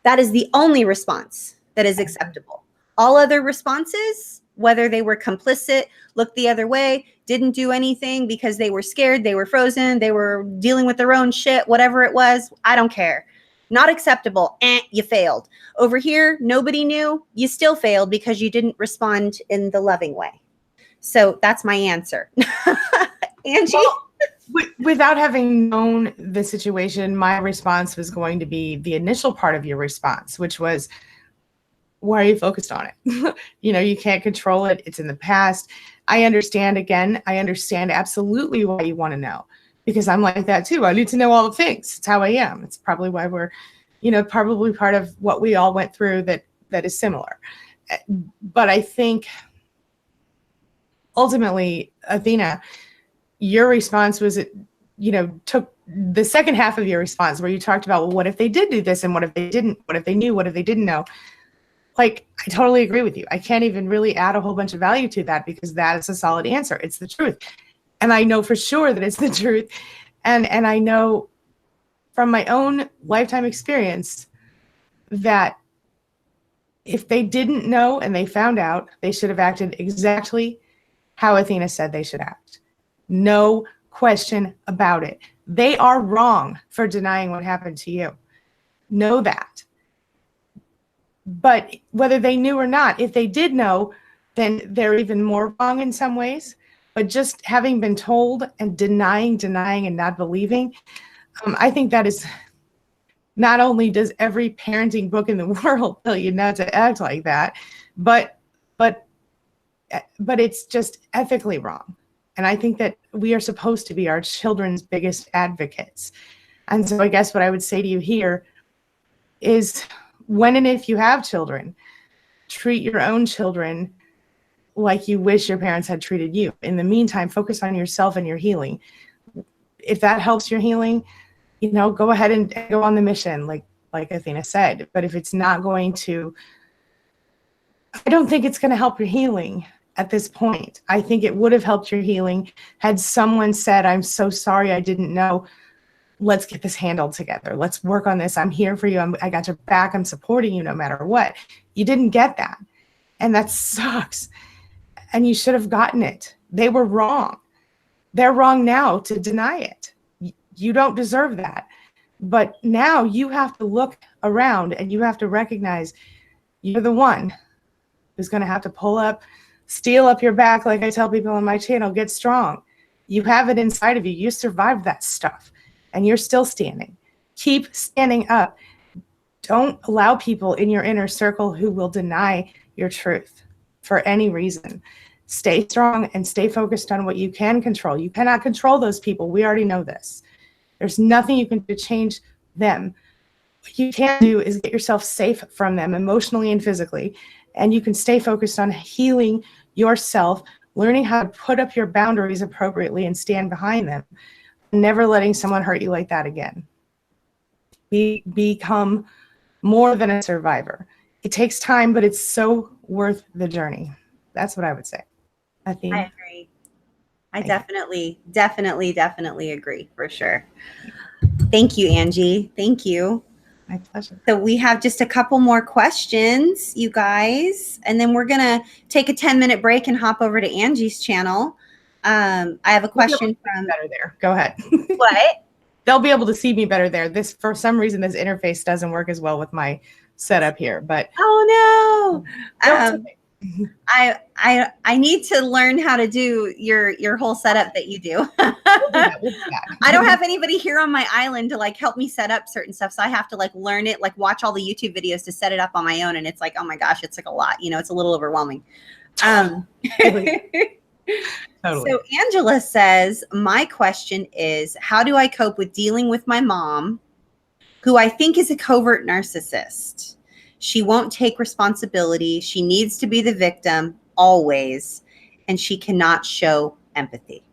That is the only response that is acceptable. All other responses, whether they were complicit, looked the other way, didn't do anything because they were scared, they were frozen, they were dealing with their own shit, whatever it was, I don't care. Not acceptable. You failed. Over here, nobody knew. You still failed because you didn't respond in the loving way. So that's my answer. Angie? Well, without having known the situation, my response was going to be the initial part of your response, which was, why are you focused on it? You can't control it. It's in the past. I understand absolutely why you want to know, because I'm like that too. I need to know all the things. It's how I am. It's probably why we're, probably part of what we all went through that is similar. But I think ultimately, Athena, your response was, took the second half of your response where you talked about, well, what if they did do this? And what if they didn't? What if they knew? What if they didn't know? Like, I totally agree with you. I can't even really add a whole bunch of value to that because that is a solid answer. It's the truth. And I know for sure that it's the truth. And I know from my own lifetime experience that if they didn't know and they found out, they should have acted exactly how Athena said they should act. No question about it. They are wrong for denying what happened to you. Know that. But whether they knew or not, if they did know, then they're even more wrong in some ways. But just having been told and denying and not believing, I think that is, not only does every parenting book in the world tell you not to act like that, but it's just ethically wrong. And I think that we are supposed to be our children's biggest advocates. And so I guess what I would say to you here is, when and if you have children, treat your own children like you wish your parents had treated you. In the meantime, focus on yourself and your healing. If that helps your healing, go ahead and go on the mission, like Athena said. But if it's not going to, I don't think it's going to help your healing at this point. I think it would have helped your healing had someone said, I'm so sorry, I didn't know. Let's get this handled together. Let's work on this. I'm here for you. I got your back. I'm supporting you no matter what. You didn't get that. And that sucks. And you should have gotten it. They were wrong. They're wrong now to deny it. You don't deserve that. But now you have to look around and you have to recognize you're the one who's going to have to pull up, steel up your back. Like I tell people on my channel, get strong. You have it inside of you. You survived that stuff. And you're still standing. Keep standing up. Don't allow people in your inner circle who will deny your truth for any reason. Stay strong and stay focused on what you can control. You cannot control those people. We already know this. There's nothing you can do to change them. What you can do is get yourself safe from them emotionally and physically. And you can stay focused on healing yourself, learning how to put up your boundaries appropriately and stand behind them. Never letting someone hurt you like that again. Become more than a survivor. It takes time, but it's so worth the journey. That's what I would say. I agree. I definitely agree, for sure. Thank you, Angie. Thank you. My pleasure. So we have just a couple more questions, you guys, and then we're going to take a 10-minute break and hop over to Angie's channel. I have a question from... Better there. Go ahead. What? they'll be able to see me better there. This, for some reason, this interface doesn't work as well with my setup here, but oh no. don't I need to learn how to do your whole setup that you do. we'll do that. I don't have anybody here on my island to like help me set up certain stuff. So I have to like learn it, like watch all the YouTube videos to set it up on my own. And it's like, oh my gosh, it's like a lot, you know, it's a little overwhelming. Totally. So Angela says, my question is, how do I cope with dealing with my mom, who I think is a covert narcissist? She won't take responsibility. She needs to be the victim always, and she cannot show empathy.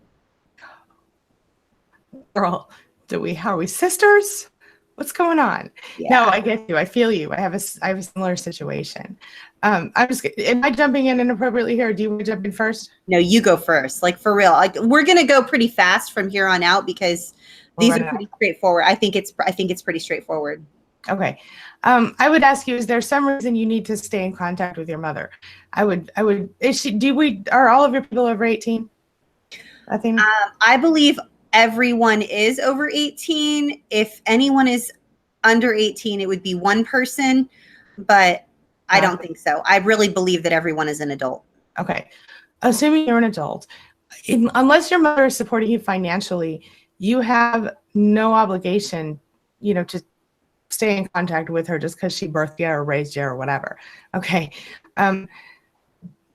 Girl, are we sisters? What's going on? Yeah. No, I get you. I feel you. I have a similar situation. Am I jumping in inappropriately here? Or do you want to jump in first? No, you go first. Like for real. Like we're gonna go pretty fast from here on out because these are pretty straightforward. I think it's pretty straightforward. Okay. I would ask you, is there some reason you need to stay in contact with your mother? Are all of your people over 18? I think. I believe everyone is over 18. If anyone is under 18, it would be one person, but I don't think so. I really believe that everyone is an adult. Okay. Assuming you're an adult, unless your mother is supporting you financially, you have no obligation, to stay in contact with her just because she birthed you or raised you or whatever. Okay.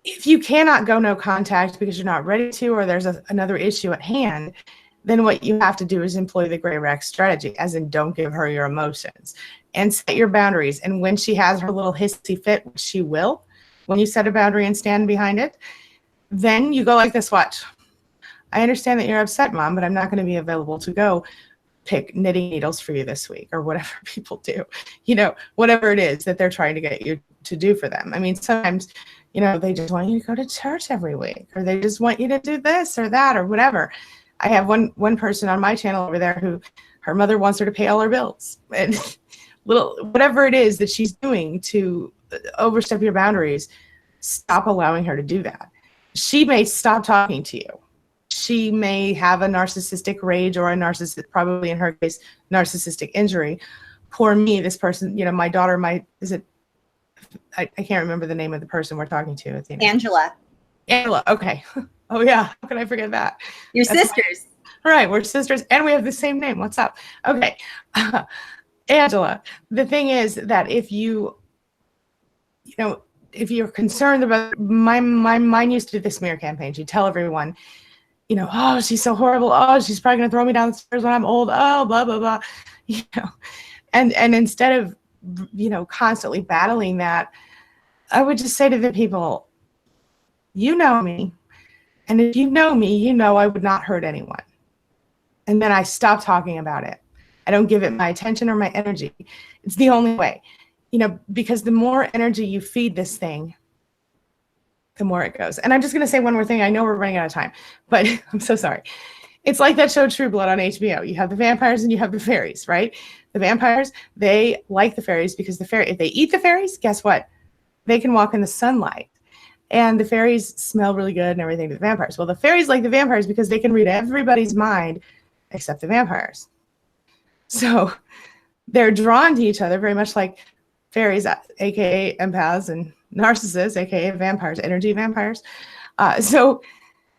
If you cannot go no contact because you're not ready to, or there's another issue at hand, then what you have to do is employ the gray rack strategy, as in don't give her your emotions and set your boundaries. And when she has her little hissy fit, which she will, when you set a boundary and stand behind it, then you go like this, watch. I understand that you're upset, Mom, but I'm not going to be available to go pick knitting needles for you this week, or whatever people do, whatever it is that they're trying to get you to do for them. I mean, sometimes, they just want you to go to church every week, or they just want you to do this or that or whatever. I have one person on my channel over there who her mother wants her to pay all her bills, and whatever it is that she's doing to overstep your boundaries, stop allowing her to do that. She may stop talking to you. She may have a narcissistic rage, or probably in her case, narcissistic injury. Poor me, this person, my daughter, I can't remember the name of the person we're talking to, Athena. Angela. Okay. Oh yeah, how can I forget that? You're sisters. All right, we're sisters and we have the same name. What's up? Okay. Angela, the thing is that if you're concerned about, my mine used to do the smear campaign. She'd tell everyone, oh, she's so horrible. Oh, she's probably going to throw me down the stairs when I'm old. Oh, blah, blah, blah. And instead of, constantly battling that, I would just say to the people, you know me. And if you know me, I would not hurt anyone. And then I stop talking about it. I don't give it my attention or my energy. It's the only way, because the more energy you feed this thing, the more it goes. And I'm just going to say one more thing. I know we're running out of time, but I'm so sorry. It's like that show True Blood on HBO. You have the vampires and you have the fairies, right? The vampires, they like the fairies because if they eat the fairies, guess what? They can walk in the sunlight. And the fairies smell really good and everything to the vampires. Well, the fairies like the vampires because they can read everybody's mind except the vampires. So they're drawn to each other very much like fairies, aka empaths, and narcissists, aka vampires, energy vampires. So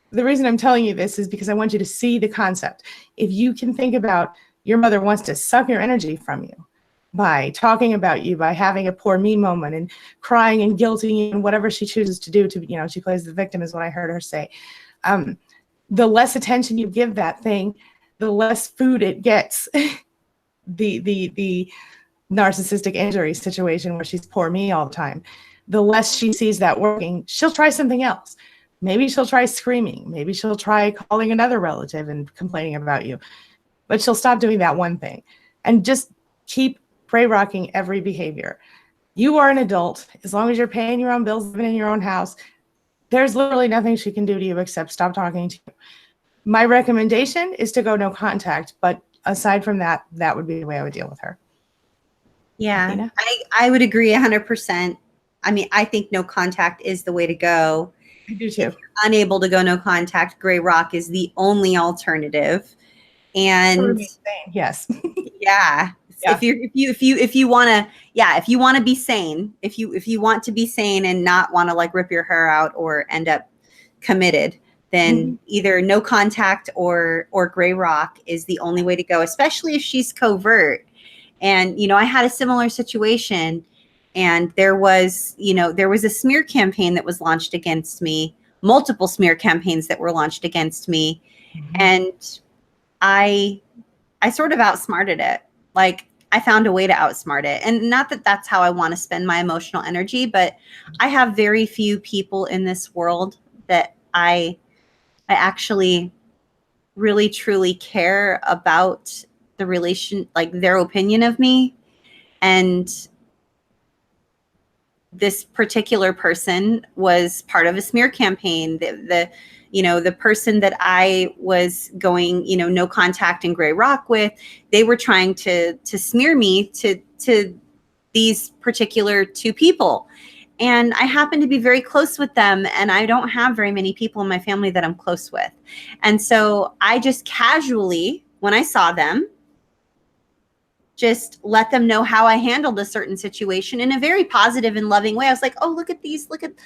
the reason I'm telling you this is because I want you to see the concept. If you can think about your mother wants to suck your energy from you by talking about you, by having a poor me moment and crying and guilting you and whatever she chooses to do to, she plays the victim is what I heard her say. The less attention you give that thing, the less food it gets. the narcissistic injury situation where she's poor me all the time, the less she sees that working, she'll try something else. Maybe she'll try screaming. Maybe she'll try calling another relative and complaining about you. But she'll stop doing that one thing and just keep prey rocking every behavior. You are an adult. As long as you're paying your own bills, living in your own house, there's literally nothing she can do to you except stop talking to you. My recommendation is to go no contact. But aside from that, that would be the way I would deal with her. Yeah, I would agree 100%. I mean, I think no contact is the way to go. I do too. If you're unable to go no contact, gray rock is the only alternative. And remain sane. Yes. yeah, Yeah. if you want to, yeah, if you want to be sane, if you want to be sane and not want to like rip your hair out or end up committed, then either no contact or gray rock is the only way to go, especially if she's covert. And, you know, I had a similar situation, and there was a smear campaign that was launched against me, multiple smear campaigns that were launched against me. And I sort of outsmarted it. Like, I found a way to outsmart it. And not that that's how I want to spend my emotional energy, but I have very few people in this world that I actually really truly care about the relation, like their opinion of me. And this particular person was part of a smear campaign. The person that I was going, no contact and gray rock with, they were trying to smear me to these particular two people. And I happen to be very close with them, and I don't have very many people in my family that I'm close with. And so I just casually, when I saw them, just let them know how I handled a certain situation in a very positive and loving way. I was like, oh, look at these, look at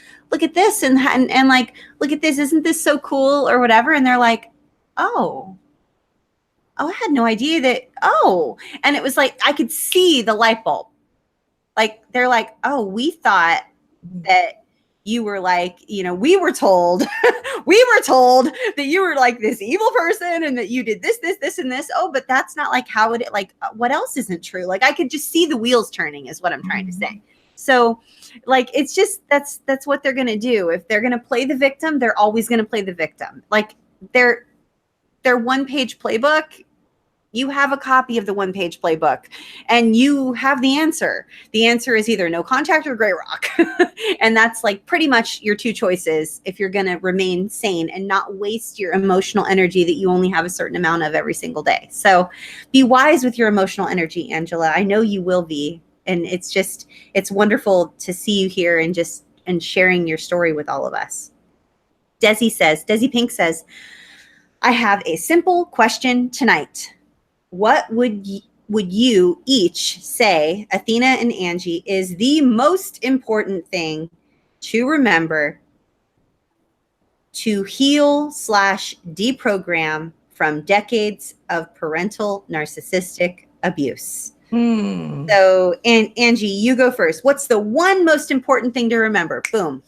this. And like, look at this. Isn't this so cool or whatever? And they're like, oh, I had no idea that. Oh, and it was like, I could see the light bulb. Like, they're like, oh, we thought that you were like, we were told that you were like this evil person and that you did this, and this. Oh, but that's not like how it, like, what else isn't true? Like, I could just see the wheels turning is what I'm trying to say. So like, it's just, that's what they're going to do. If they're going to play the victim, they're always going to play the victim. Like, their one-page playbook, you have a copy of the one-page playbook and you have the answer. The answer is either no contact or gray rock. And that's like pretty much your two choices if you're going to remain sane and not waste your emotional energy that you only have a certain amount of every single day. So be wise with your emotional energy, Angela. I know you will be. And it's wonderful to see you here and sharing your story with all of us. Desi Pink says, I have a simple question tonight. What would you each say, Athena and Angie, is the most important thing to remember to heal / deprogram from decades of parental narcissistic abuse? So, and Angie, you go first. What's the one most important thing to remember? Boom.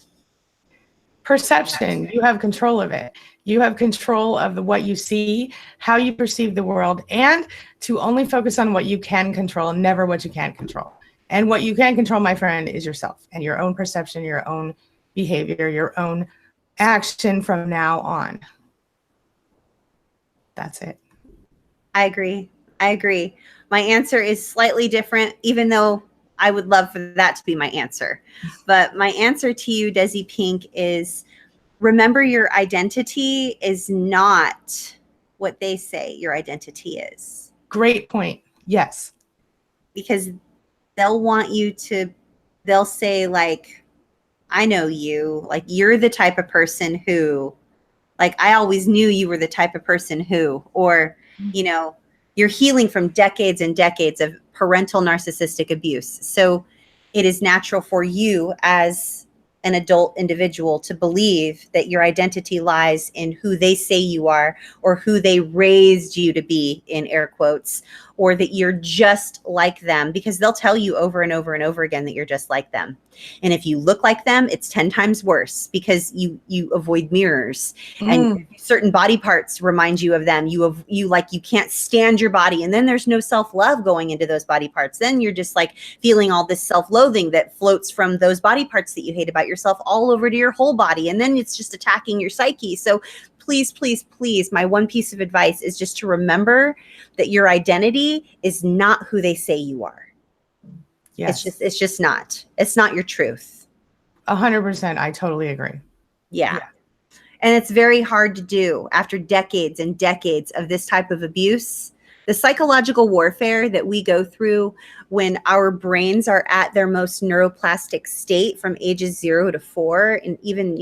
Perception. You have control of it. You have control of what you see, how you perceive the world, and to only focus on what you can control and never what you can't control. And what you can control, my friend, is yourself and your own perception, your own behavior, your own action from now on. That's it. I agree. My answer is slightly different, even though I would love for that to be my answer. But my answer to you, Desi Pink, is remember your identity is not what they say your identity is. Great point. Yes. Because they'll say, like, I know you, like, you're the type of person who, like, I always knew you were the type of person who, or, you're healing from decades and decades of parental narcissistic abuse. So it is natural for you as an adult individual to believe that your identity lies in who they say you are or who they raised you to be, in air quotes, or that you're just like them, because they'll tell you over and over and over again that you're just like them. And if you look like them, it's 10 times worse because you avoid mirrors and certain body parts remind you of them. You can't stand your body. And then there's no self-love going into those body parts. Then you're just like feeling all this self-loathing that floats from those body parts that you hate about yourself all over to your whole body. And then it's just attacking your psyche. So please, please, please, my one piece of advice is just to remember that your identity is not who they say you are. Yes. It's just not. It's not your truth. 100%. I totally agree. Yeah. And it's very hard to do after decades and decades of this type of abuse. The psychological warfare that we go through when our brains are at their most neuroplastic state from ages 0 to 4, and even,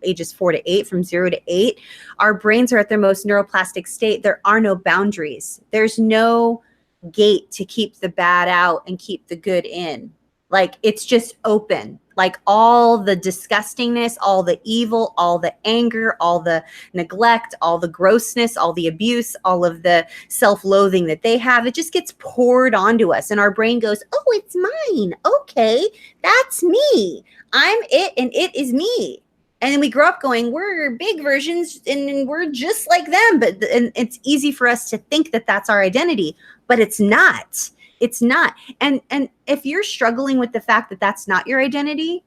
ages 4 to 8, from 0 to 8, our brains are at their most neuroplastic state. There are no boundaries. There's no gate to keep the bad out and keep the good in. Like, it's just open. Like, all the disgustingness, all the evil, all the anger, all the neglect, all the grossness, all the abuse, all of the self-loathing that they have, it just gets poured onto us. And our brain goes, oh, it's mine. Okay, that's me. I'm it and it is me. And then we grow up going, we're big versions and we're just like them. And it's easy for us to think that that's our identity, but it's not. It's not. And if you're struggling with the fact that that's not your identity,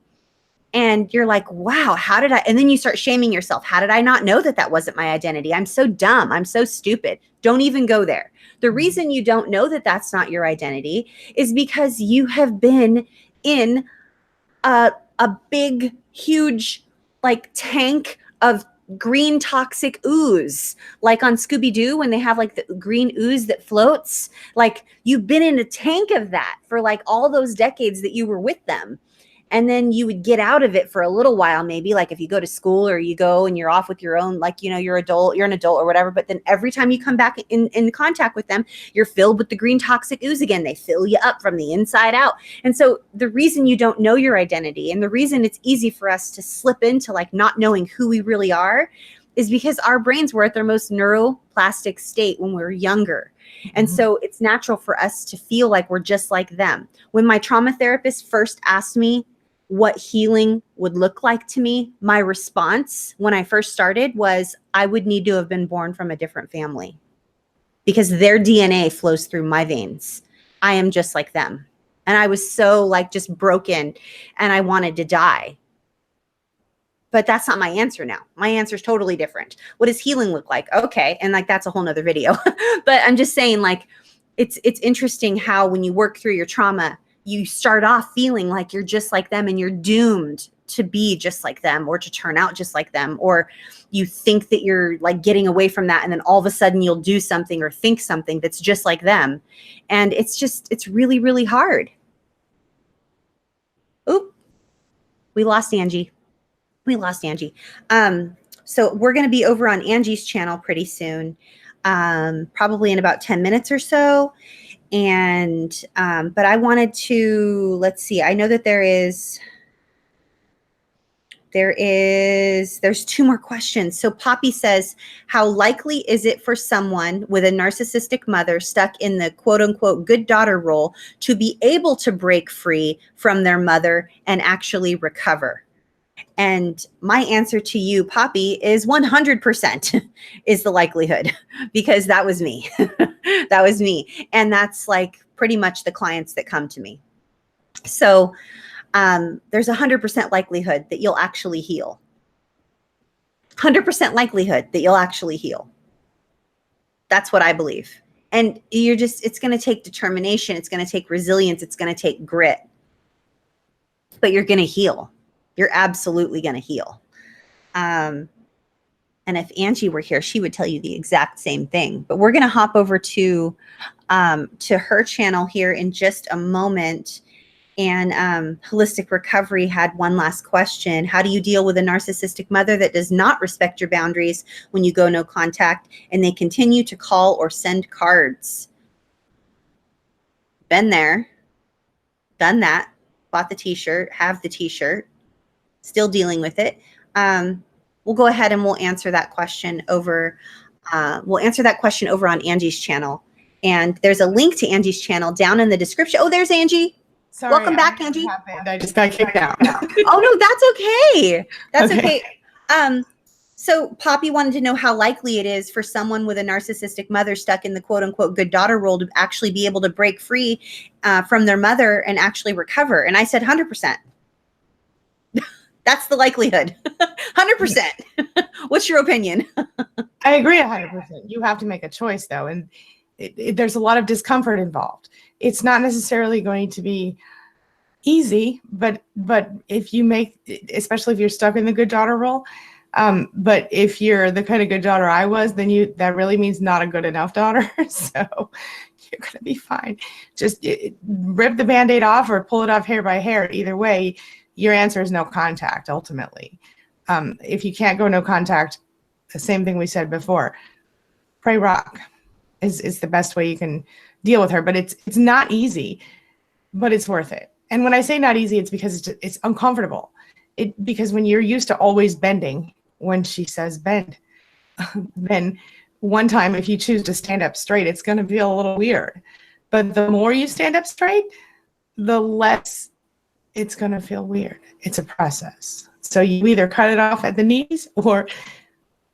and you're like, wow, how did I? And then you start shaming yourself. How did I not know that that wasn't my identity? I'm so dumb. I'm so stupid. Don't even go there. The reason you don't know that that's not your identity is because you have been in a big, huge, like, tank of green toxic ooze, like on Scooby-Doo when they have like the green ooze that floats. Like, you've been in a tank of that for like all those decades that you were with them. And then you would get out of it for a little while, maybe, like if you go to school or you go and you're off with your own, like, you're an adult or whatever. But then every time you come back in contact with them, you're filled with the green toxic ooze again. They fill you up from the inside out. And so the reason you don't know your identity, and the reason it's easy for us to slip into like not knowing who we really are, is because our brains were at their most neuroplastic state when we were younger. And so it's natural for us to feel like we're just like them. When my trauma therapist first asked me what healing would look like to me, my response when I first started was, I would need to have been born from a different family because their DNA flows through my veins. I am just like them. And I was so like just broken and I wanted to die. But that's not my answer now. My answer is totally different. What does healing look like? Okay. And like, that's a whole nother video. But I'm just saying, like, it's interesting how when you work through your trauma, you start off feeling like you're just like them and you're doomed to be just like them or to turn out just like them. Or you think that you're like getting away from that. And then all of a sudden you'll do something or think something that's just like them. And it's really, really hard. Oop, we lost Angie. So we're going to be over on Angie's channel pretty soon, probably in about 10 minutes or so. And, but I wanted to, let's see, I know that there's 2 more questions. So Poppy says, how likely is it for someone with a narcissistic mother stuck in the quote unquote good daughter role to be able to break free from their mother and actually recover? And my answer to you, Poppy, is 100% is the likelihood, because that was me. That was me. And that's like pretty much the clients that come to me. So there's 100% likelihood that you'll actually heal. 100% likelihood that you'll actually heal. That's what I believe. And it's going to take determination. It's going to take resilience. It's going to take grit. But you're going to heal. You're absolutely going to heal. And if Angie were here, she would tell you the exact same thing. But we're going to hop over to her channel here in just a moment. And Holistic Recovery had one last question. How do you deal with a narcissistic mother that does not respect your boundaries when you go no contact and they continue to call or send cards? Been there, done that, bought the t-shirt, have the t-shirt. Still dealing with it. We'll go ahead and we'll answer that question over. We'll answer that question over on Angie's channel. And there's a link to Angie's channel down in the description. Oh, there's Angie. Sorry, welcome back, Angie. I just got kicked out. Oh no, that's okay. That's okay. So Poppy wanted to know how likely it is for someone with a narcissistic mother stuck in the quote unquote good daughter role to actually be able to break free from their mother and actually recover. And I said 100%. That's the likelihood. 100%. What's your opinion? I agree 100%. You have to make a choice, though. And there's a lot of discomfort involved. It's not necessarily going to be easy, but if you make, especially if you're stuck in the good daughter role, But if you're the kind of good daughter I was, then that really means not a good enough daughter. So you're going to be fine. Just rip the Band-Aid off or pull it off hair by hair. Either way, your answer is no contact ultimately. If you can't go no contact, the same thing we said before, pray rock is the best way you can deal with her. But it's not easy, but it's worth it. And when I say not easy, it's because it's uncomfortable. Because when you're used to always bending, when she says bend, then one time if you choose to stand up straight, it's going to feel a little weird. But the more you stand up straight, the less it's going to feel weird. It's a process. So you either cut it off at the knees or,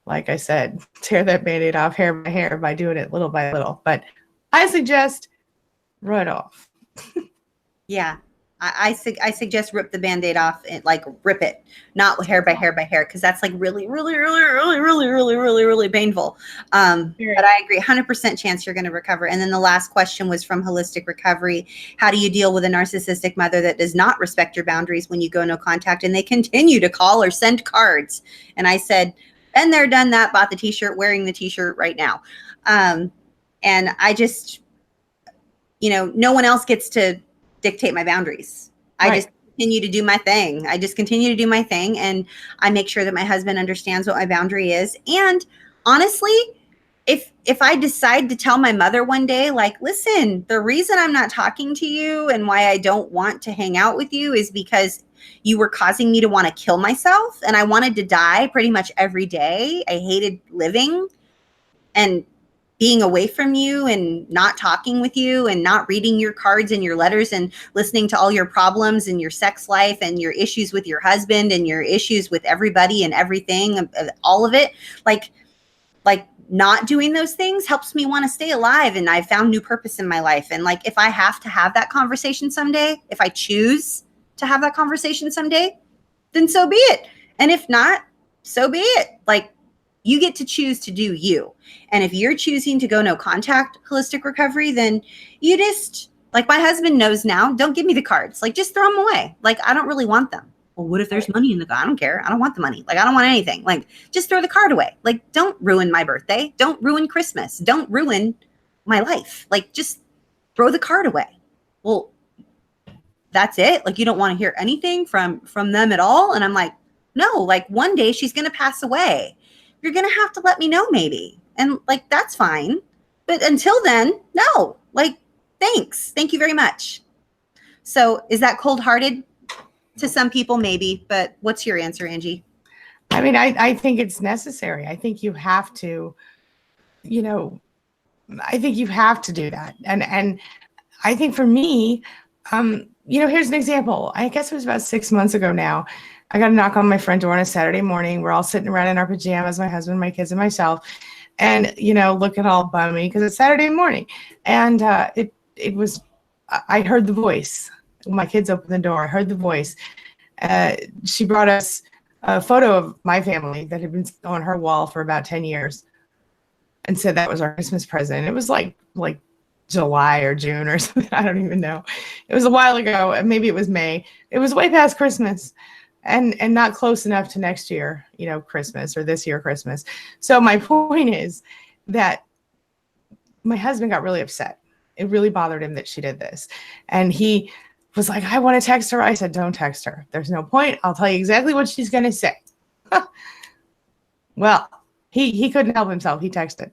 like I said, tear that Band-Aid off hair by hair by doing it little by little. But I suggest right off. Yeah. I suggest rip the Band-Aid off and like rip it, not hair by hair by hair, because that's like really, really, really, really, really, really, really, really painful. But I agree, 100% chance you're going to recover. And then the last question was from Holistic Recovery. How do you deal with a narcissistic mother that does not respect your boundaries when you go no contact and they continue to call or send cards? And I said, been there, done that, bought the t-shirt, wearing the t-shirt right now. And I just, no one else gets to dictate my boundaries. I just continue to do my thing. And I make sure that my husband understands what my boundary is. And honestly, if I decide to tell my mother one day, like, listen, the reason I'm not talking to you and why I don't want to hang out with you is because you were causing me to want to kill myself and I wanted to die pretty much every day. I hated living and being away from you and not talking with you and not reading your cards and your letters and listening to all your problems and your sex life and your issues with your husband and your issues with everybody and everything, all of it, like not doing those things helps me want to stay alive. And I found new purpose in my life. And like, if I have to have that conversation someday, if I choose to have that conversation someday, then so be it. And if not, so be it. Like, you get to choose to do you. And if you're choosing to go no contact holistic recovery, then you just, like my husband knows now, don't give me the cards. Like, just throw them away. Like, I don't really want them. Well, what if there's money in the I don't care. I don't want the money. Like, I don't want anything. Like, just throw the card away. Like, don't ruin my birthday. Don't ruin Christmas. Don't ruin my life. Like, just throw the card away. Well, that's it. Like, you don't want to hear anything from them at all. And I'm like, no, like one day she's going to pass away. You're going to have to let me know maybe. And like, that's fine. But until then, no, like, thanks. Thank you very much. So is that cold-hearted to some people? Maybe, but what's your answer, Angie? I mean, I think it's necessary. I think you have to, I think you have to do that. And I think for me, here's an example. I guess it was about 6 months ago now. I got a knock on my front door on a Saturday morning. We're all sitting around in our pajamas, my husband, my kids, and myself, and, looking all bummy because it's Saturday morning. And it was, I heard the voice. When my kids opened the door, I heard the voice. She brought us a photo of my family that had been on her wall for about 10 years and said that was our Christmas present. It was like July or June or something. I don't even know. It was a while ago. Maybe it was May. It was way past Christmas. And not close enough to next year, Christmas or this year Christmas. So my point is that my husband got really upset. It really bothered him that she did this. And he was like, I want to text her. I said, don't text her. There's no point. I'll tell you exactly what she's going to say. Well, he couldn't help himself. He texted.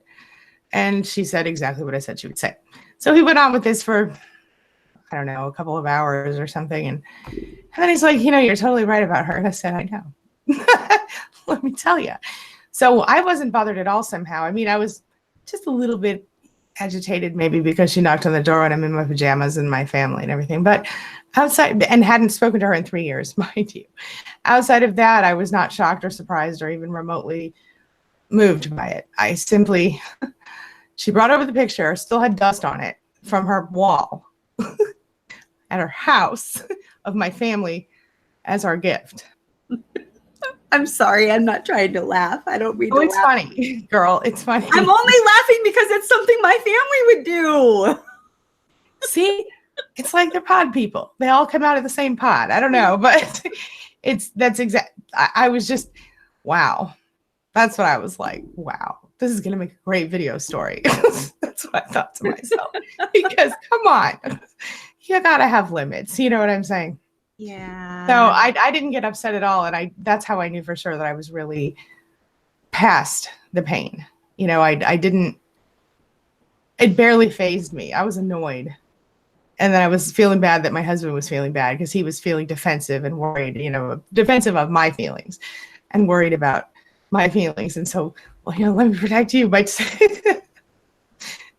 And she said exactly what I said she would say. So he went on with this for, I don't know, a couple of hours or something. And then he's like, you're totally right about her. And I said, I know. Let me tell you. So I wasn't bothered at all somehow. I mean, I was just a little bit agitated maybe because she knocked on the door and I'm in my pajamas and my family and everything. But outside, and hadn't spoken to her in 3 years, mind you. Outside of that, I was not shocked or surprised or even remotely moved by it. I simply, she brought over the picture, still had dust on it from her wall at her house of my family as our gift. I'm sorry. I'm not trying to laugh. I don't mean to it's laugh. Funny, girl. It's funny. I'm only laughing because it's something my family would do. See, it's like they're pod people. They all come out of the same pod. I don't know, but that's exact. I was just, wow. That's what I was like, wow, this is going to make a great video story. That's what I thought to myself. Because come on, you got to have limits. You know what I'm saying? Yeah. So I didn't get upset at all. And that's how I knew for sure that I was really past the pain. You know, I didn't, it barely fazed me. I was annoyed. And then I was feeling bad that my husband was feeling bad because he was feeling defensive and worried, you know, defensive of my feelings and worried about my feelings. And so, well, you know, let me protect you. But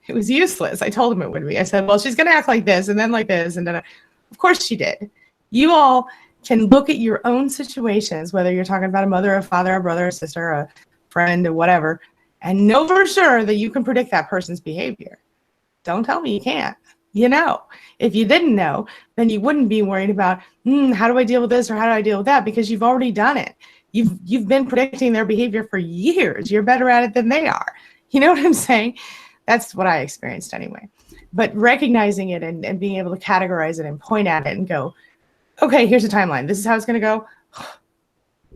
it was useless. I told him it would be. I said, well, she's going to act like this and then like this. And then, of course she did. You all can look at your own situations, whether you're talking about a mother, a father, a brother, a sister, a friend, or whatever, and know for sure that you can predict that person's behavior. Don't tell me you can't. You know, if you didn't know, then you wouldn't be worried about, how do I deal with this or how do I deal with that? Because you've already done it. You've been predicting their behavior for years. You're better at it than they are. You know what I'm saying? That's what I experienced anyway. But recognizing it and being able to categorize it and point at it and go, okay, here's a timeline. This is how it's going to go.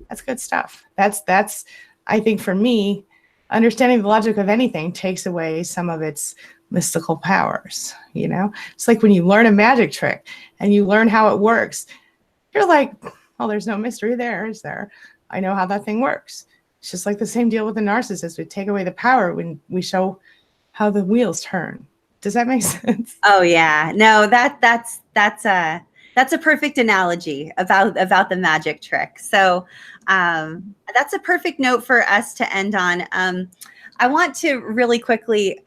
That's good stuff. That's, I think for me, understanding the logic of anything takes away some of its mystical powers. You know, it's like when you learn a magic trick and you learn how it works, you're like, well, there's no mystery there, is there? I know how that thing works. It's just like the same deal with the narcissist. We take away the power when we show how the wheels turn. Does that make sense? Oh yeah, no, that's a perfect analogy about the magic trick. So that's a perfect note for us to end on. I want to really quickly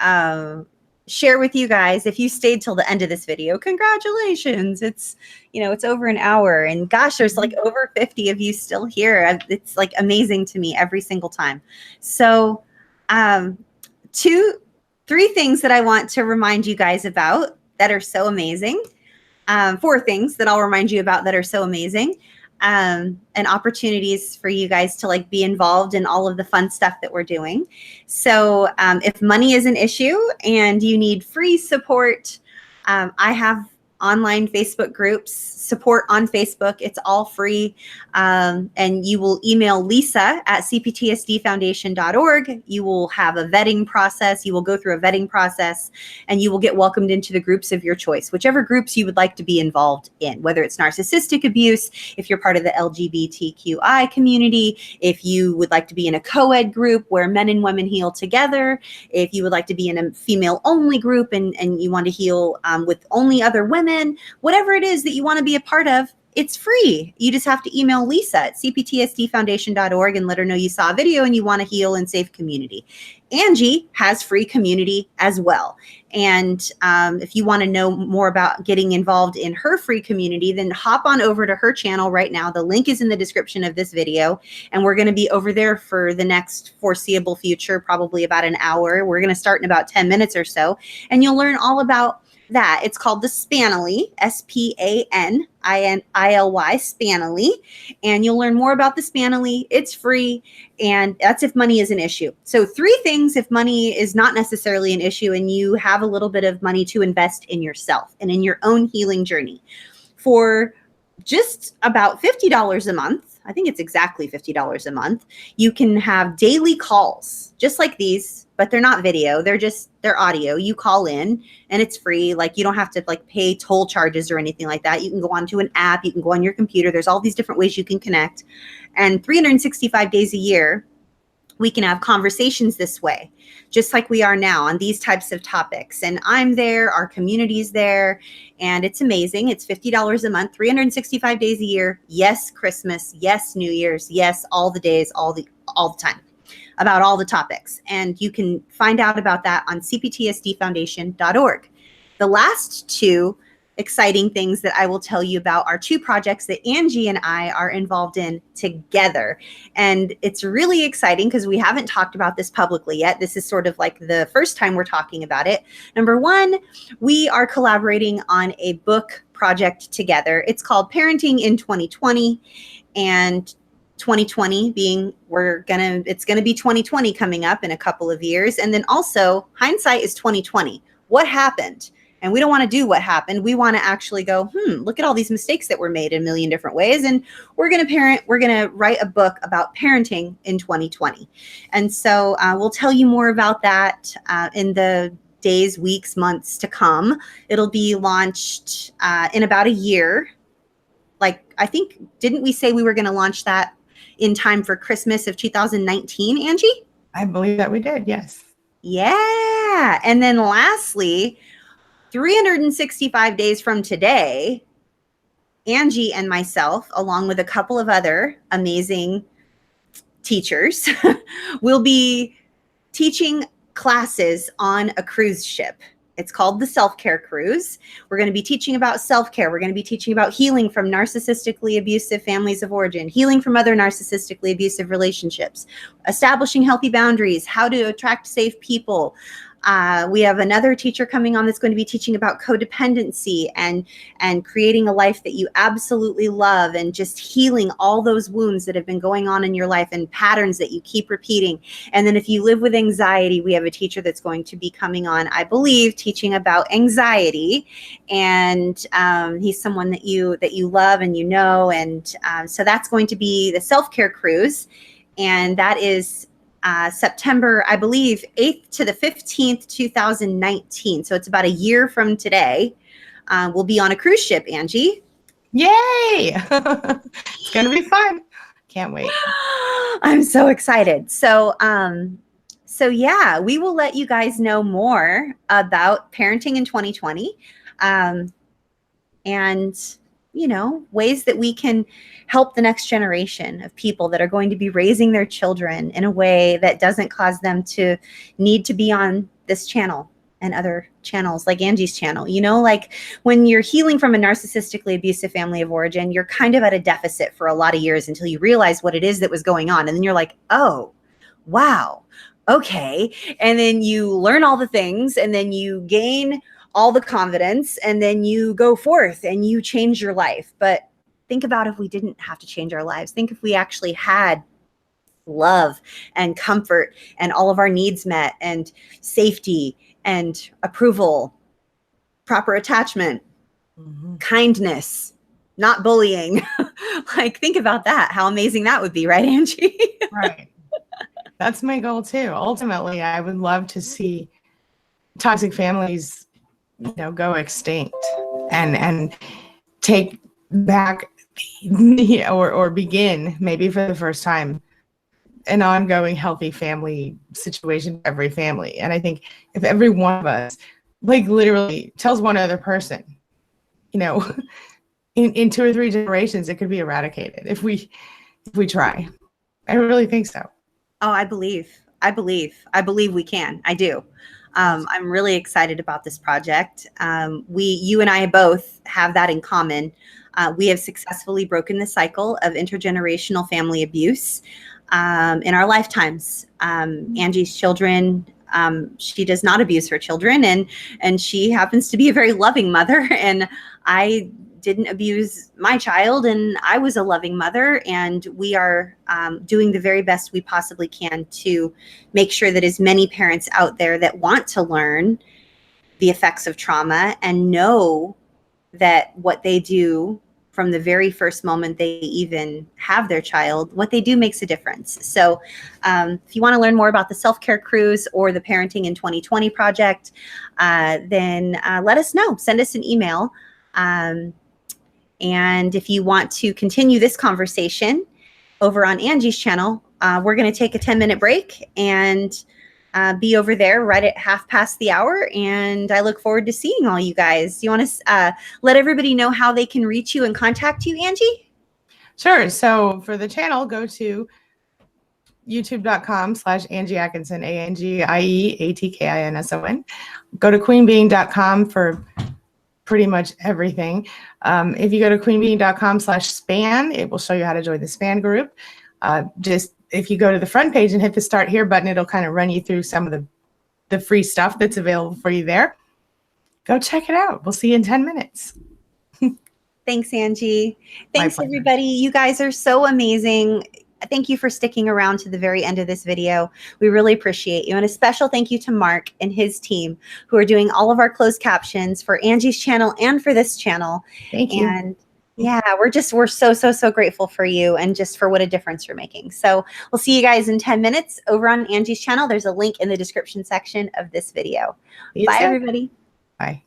share with you guys, if you stayed till the end of this video, congratulations. It's, you know, it's over an hour, and gosh, there's like over 50 of you still here. It's like amazing to me every single time. So 3 things that I want to remind you guys about that are so amazing. 4 things that I'll remind you about that are so amazing, and opportunities for you guys to like be involved in all of the fun stuff that we're doing. So if money is an issue and you need free support, I have online Facebook groups, support on Facebook. It's all free. And you will email Lisa at cptsdfoundation.org. You will have a vetting process. You will go through a vetting process and you will get welcomed into the groups of your choice, whichever groups you would like to be involved in, whether it's narcissistic abuse, if you're part of the LGBTQI community, if you would like to be in a co-ed group where men and women heal together, if you would like to be in a female only group and you want to heal with only other women, whatever it is that you want to be a part of, it's free. You just have to email Lisa at cptsdfoundation.org and let her know you saw a video and you want to heal and safe community. Angie has free community as well. And if you want to know more about getting involved in her free community, then hop on over to her channel right now. The link is in the description of this video. And we're going to be over there for the next foreseeable future, probably about an hour. We're going to start in about 10 minutes or so. And you'll learn all about that. It's called the Spanily, Spanily, Spanily. And you'll learn more about the Spanily. It's free. And that's if money is an issue. So 3 things if money is not necessarily an issue and you have a little bit of money to invest in yourself and in your own healing journey. For just about $50 a month, I think it's exactly $50 a month, you can have daily calls just like these, but they're not video. They're audio. You call in and it's free. Like you don't have to like pay toll charges or anything like that. You can go onto an app. You can go on your computer. There's all these different ways you can connect. And 365 days a year, we can have conversations this way, just like we are now on these types of topics. And I'm there, our community's there, and it's amazing. It's $50 a month, 365 days a year. Yes, Christmas. Yes, New Year's. Yes, all the days, all the time, about all the topics. And you can find out about that on cptsdfoundation.org. The last 2 exciting things that I will tell you about are 2 projects that Angie and I are involved in together. And it's really exciting because we haven't talked about this publicly yet. This is sort of like the first time we're talking about it. Number 1, we are collaborating on a book project together. It's called Parenting in 2020. And 2020 being, it's gonna be 2020 coming up in a couple of years. And then also hindsight is 2020. What happened? And we don't want to do what happened. We want to actually go, look at all these mistakes that were made in a million different ways. And we're going to write a book about parenting in 2020. And so we'll tell you more about that in the days, weeks, months to come. It'll be launched in about a year. Like, I think, didn't we say we were going to launch that in time for Christmas of 2019, Angie? I believe that we did, yes. Yeah. And then lastly, 365 days from today, Angie and myself, along with a couple of other amazing teachers, will be teaching classes on a cruise ship. It's called the Self-Care Cruise. We're going to be teaching about self-care. We're going to be teaching about healing from narcissistically abusive families of origin, healing from other narcissistically abusive relationships, establishing healthy boundaries, how to attract safe people. We have another teacher coming on that's going to be teaching about codependency and creating a life that you absolutely love, and just healing all those wounds that have been going on in your life and patterns that you keep repeating. And then if you live with anxiety, we have a teacher that's going to be coming on, I believe, teaching about anxiety. And he's someone that you love and you know. And so that's going to be the Self-Care Cruise. And that is September, I believe, 8th to the 15th, 2019. So it's about a year from today. We'll be on a cruise ship, Angie. Yay! It's going to be fun. Can't wait. I'm so excited. So yeah, we will let you guys know more about parenting in 2020. And ways that we can help the next generation of people that are going to be raising their children in a way that doesn't cause them to need to be on this channel and other channels like Angie's channel. Like when you're healing from a narcissistically abusive family of origin, you're kind of at a deficit for a lot of years until you realize what it is that was going on. And then you're like, oh, wow, okay. And then you learn all the things, and then you gain all the confidence, and then you go forth and you change your life. But think about if we didn't have to change our lives. Think if we actually had love and comfort and all of our needs met, and safety and approval, proper attachment, kindness, not bullying. Like, think about that. How amazing that would be, right, Angie? Right. That's my goal too. Ultimately, I would love to see toxic families go extinct and take back or begin, maybe for the first time, an ongoing healthy family situation for every family. And I think if every one of us, like, literally tells one other person, in 2 or 3 generations, it could be eradicated if we try. I really think so. Oh, I believe we can. I do. I'm really excited about this project. You and I both have that in common. We have successfully broken the cycle of intergenerational family abuse in our lifetimes. Angie's children, she does not abuse her children, and she happens to be a very loving mother. And I didn't abuse my child, and I was a loving mother, and we are doing the very best we possibly can to make sure that as many parents out there that want to learn the effects of trauma and know that what they do from the very first moment they even have their child, what they do makes a difference. So if you want to learn more about the Self-Care Cruise or the Parenting in 2020 project, then let us know. Send us an email. And if you want to continue this conversation over on Angie's channel, we're going to take a 10-minute break and be over there right at 1:30. And I look forward to seeing all you guys. Do you want to let everybody know how they can reach you and contact you, Angie? Sure. So for the channel, go to youtube.com/Angie Atkinson, AngieAtkinson. Go to queenbeing.com for pretty much everything. If you go to queenbeing.com/span, it will show you how to join the span group. Just if you go to the front page and hit the start here button, it'll kind of run you through some of the free stuff that's available for you there. Go check it out. We'll see you in 10 minutes. Thanks, Angie. Thanks, everybody. You guys are so amazing. thank you for sticking around to the very end of this video. We really appreciate you. And a special thank you to Mark and his team who are doing all of our closed captions for Angie's channel and for this channel. Thank you. And yeah, we're so grateful for you and just for what a difference you're making. So we'll see you guys in 10 minutes over on Angie's channel. There's a link in the description section of this video. Bye, everybody. Bye.